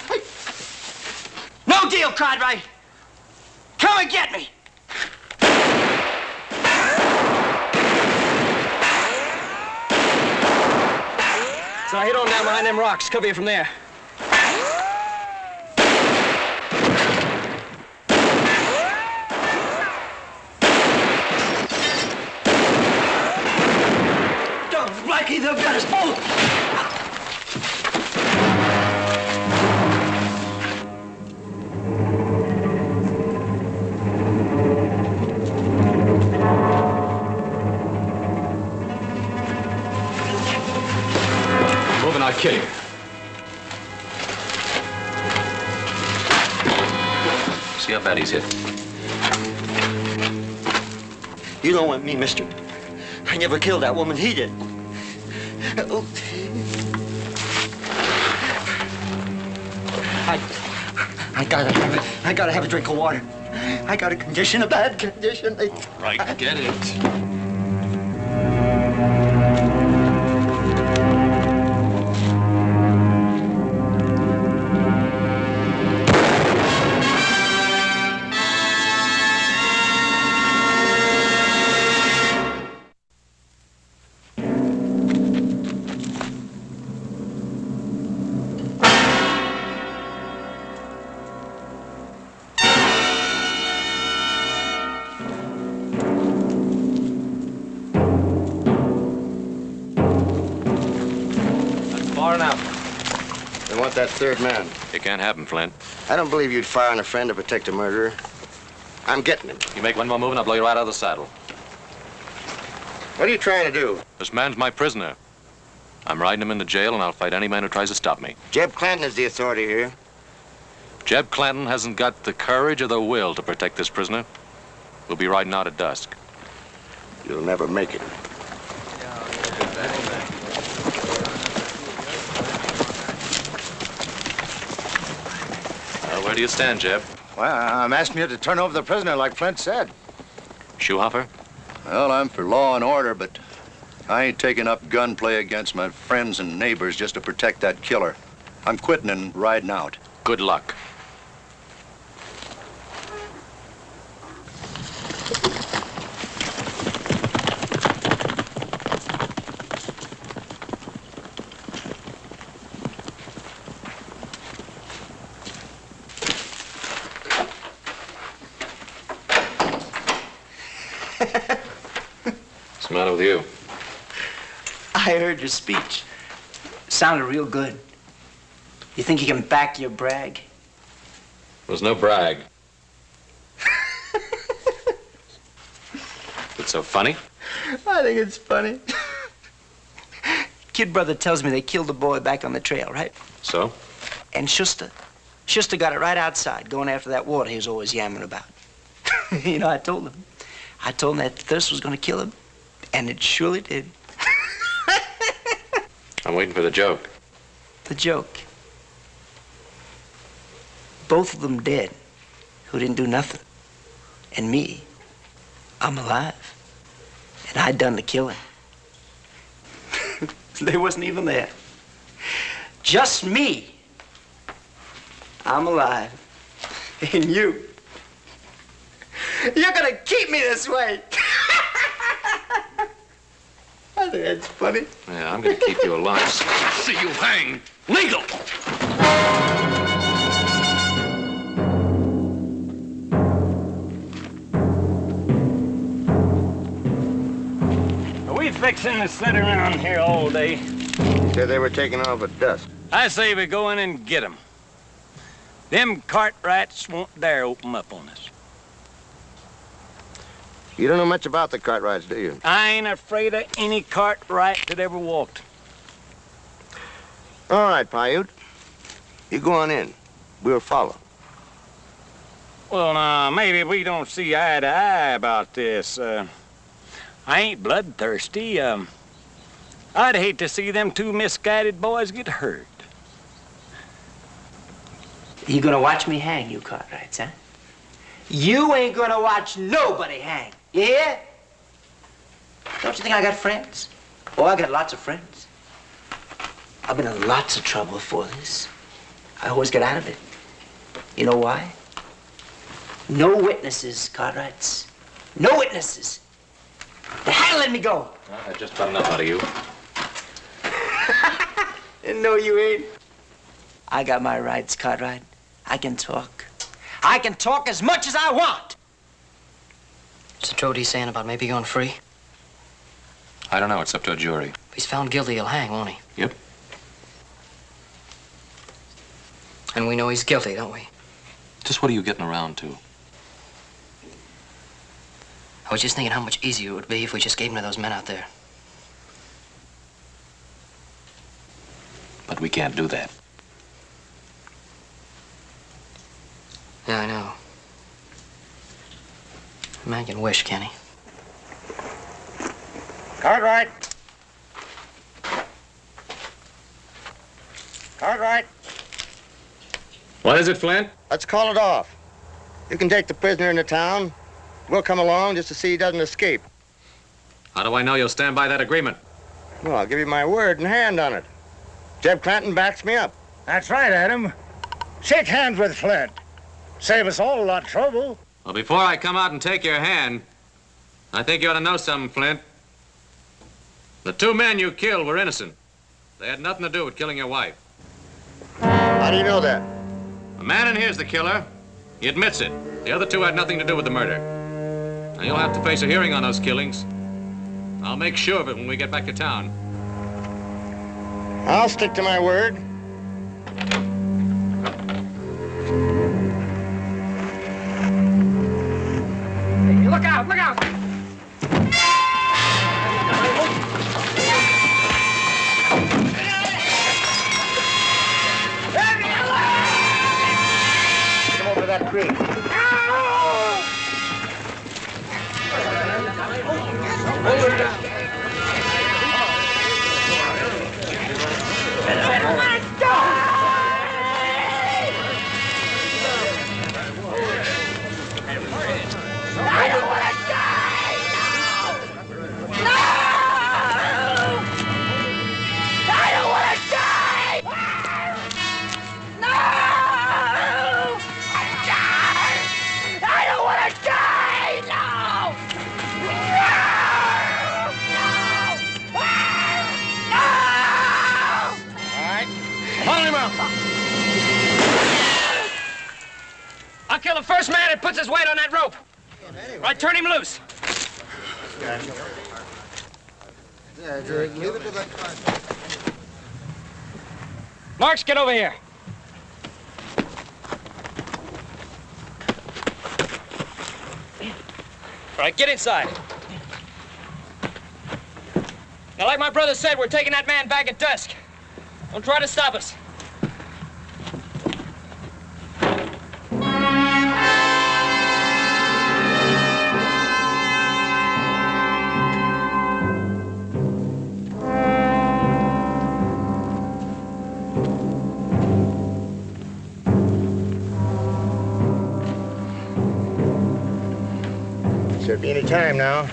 No deal, Cartwright. Come and get me. So I hit on down behind them rocks. Cover you from there. Blackie, they've got us both. Moving, I'll kill you. See how bad he's hit. You don't want me, mister. I never killed that woman. He did. Oh. I gotta have a drink of water. I got a condition, a bad condition. Right, get it. They want that third man. You can't have him, Flint. I don't believe you'd fire on a friend to protect a murderer. I'm getting him. You make one more move and I'll blow you right out of the saddle. What are you trying to do? This man's my prisoner. I'm riding him into jail and I'll fight any man who tries to stop me. Jeb Clanton is the authority here. Jeb Clanton hasn't got the courage or the will to protect this prisoner. We'll be riding out at dusk. You'll never make it. Where do you stand, Jeb? Well, I'm asking you to turn over the prisoner like Flint said. Shoehoffer? Well, I'm for law and order, but I ain't taking up gunplay against my friends and neighbors just to protect that killer. I'm quitting and riding out. Good luck. What's the matter with you? I heard your speech. Sounded real good. You think you can back your brag? There's no brag. It's so funny? I think it's funny. Kid brother tells me they killed the boy back on the trail, right? So? And Schuster got it right outside, going after that water he was always yammering about. You know, I told him that thirst was going to kill him, and it surely did. I'm waiting for the joke. The joke. Both of them dead, who didn't do nothing. And me, I'm alive. And I done the killing. They wasn't even there. Just me. I'm alive. And you're gonna keep me this way. I think that's funny. Yeah, I'm gonna keep you alive. See you hang. Legal! Are we fixing to sit around here all day? Said they were taking off at dusk. I say we go in and get them. Them Cartwrights won't dare open up on us. You don't know much about the Cartwrights, do you? I ain't afraid of any Cartwright that ever walked. All right, Paiute. You go on in. We'll follow. Well, now, maybe we don't see eye to eye about this. I ain't bloodthirsty. I'd hate to see them two misguided boys get hurt. You gonna watch me hang, you Cartwrights, huh? You ain't gonna watch nobody hang. You hear? Don't you think I got friends? Oh, I got lots of friends. I've been in lots of trouble before this. I always get out of it. You know why? No witnesses, Cartwrights. No witnesses. The hell let me go. I just about enough out of you. No, you ain't. I got my rights, Cartwright. I can talk. I can talk as much as I want. So true what he's saying about maybe going free? I don't know. It's up to a jury. If he's found guilty, he'll hang, won't he? Yep. And we know he's guilty, don't we? Just what are you getting around to? I was just thinking how much easier it would be if we just gave him to those men out there. But we can't do that. Yeah, I know. A man can wish, can he? Cartwright! Cartwright! What is it, Flint? Let's call it off. You can take the prisoner into town. We'll come along just to see he doesn't escape. How do I know you'll stand by that agreement? Well, I'll give you my word and hand on it. Jeb Clanton backs me up. That's right, Adam. Shake hands with Flint. Save us all a lot of trouble. Well, before I come out and take your hand, I think you ought to know something, Flint. The two men you killed were innocent. They had nothing to do with killing your wife. How do you know that? The man in here's the killer. He admits it. The other two had nothing to do with the murder. Now, you'll have to face a hearing on those killings. I'll make sure of it when we get back to town. I'll stick to my word. Hey, look out, look out! Come over to that creek. I don't want to die! No! No! I don't want to die! No! I don't want to die! No! All right. Hold him up. I'll kill the first man that puts his weight on that rope. Right, turn him loose. Marks, get over here. All right, get inside. Now, like my brother said, we're taking that man back at dusk. Don't try to stop us. Should be any time now.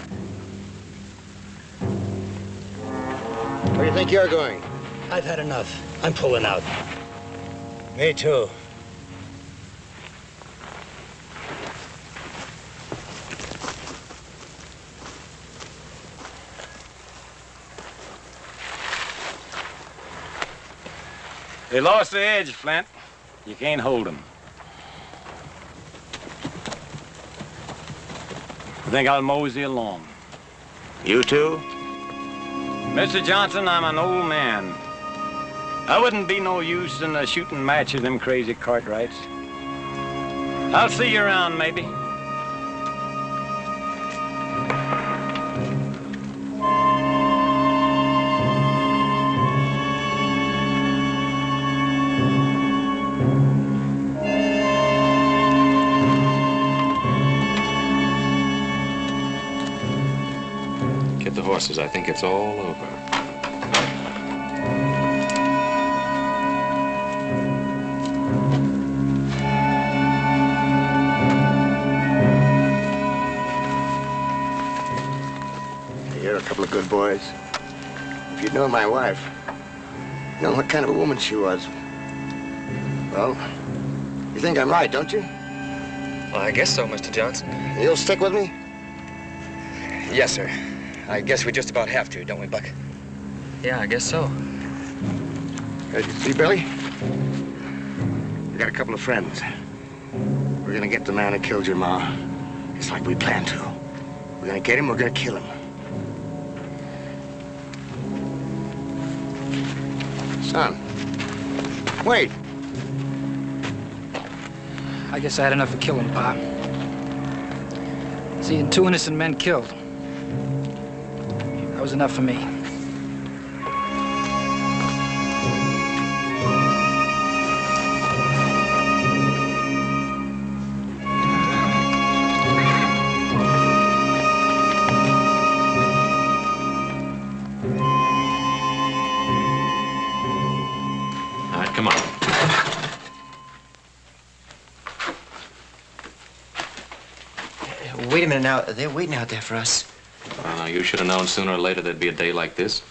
Where do you think you're going? I've had enough. I'm pulling out. Me too. They lost the edge, Flint. You can't hold them. I think I'll mosey along. You too? Mr. Johnson, I'm an old man. I wouldn't be no use in a shooting match with them crazy Cartwrights. I'll see you around, maybe. Get the horses. I think it's all over. You're a couple of good boys. If you'd known my wife, known what kind of a woman she was. Well, you think I'm right, don't you? Well, I guess so, Mr. Johnson. You'll stick with me? Yes, sir. I guess we just about have to, don't we, Buck? Yeah, I guess so. See, Billy? We got a couple of friends. We're gonna get the man who killed your ma. It's like we planned to. We're gonna get him, we're gonna kill him. Son, wait. I guess I had enough of killing, Pa. Seeing 2 innocent men killed. That was enough for me. All right, come on. Wait a minute now. They're waiting out there for us. You should have known sooner or later there'd be a day like this.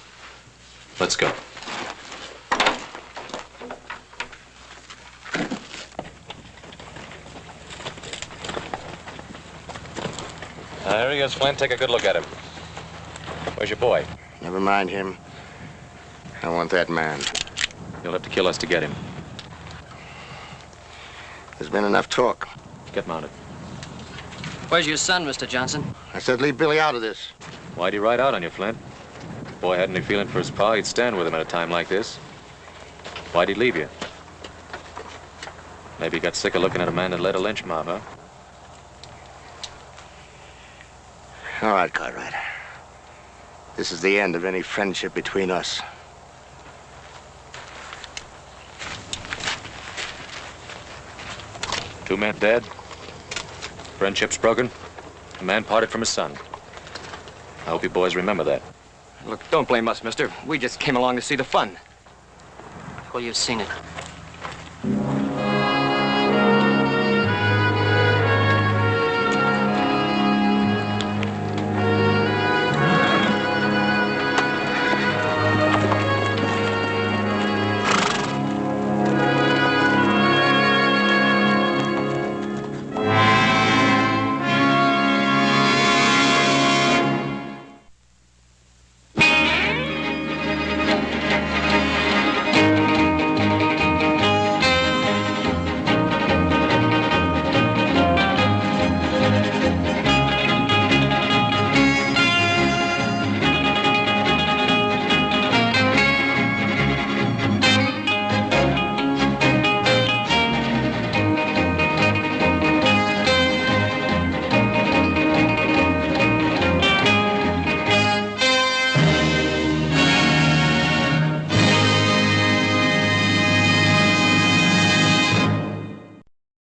Let's go. There he is, Flint. Take a good look at him. Where's your boy? Never mind him. I want that man. You'll have to kill us to get him. There's been enough talk. Get mounted. Where's your son, Mr. Johnson? I said leave Billy out of this. Why'd he ride out on you, Flint? If the boy had any feeling for his pa, he'd stand with him at a time like this. Why'd he leave you? Maybe he got sick of looking at a man that led a lynch mob, huh? All right, Cartwright. This is the end of any friendship between us. Two men dead. Friendship's broken. A man parted from his son. I hope you boys remember that. Look, don't blame us, mister. We just came along to see the fun. Well, you've seen it.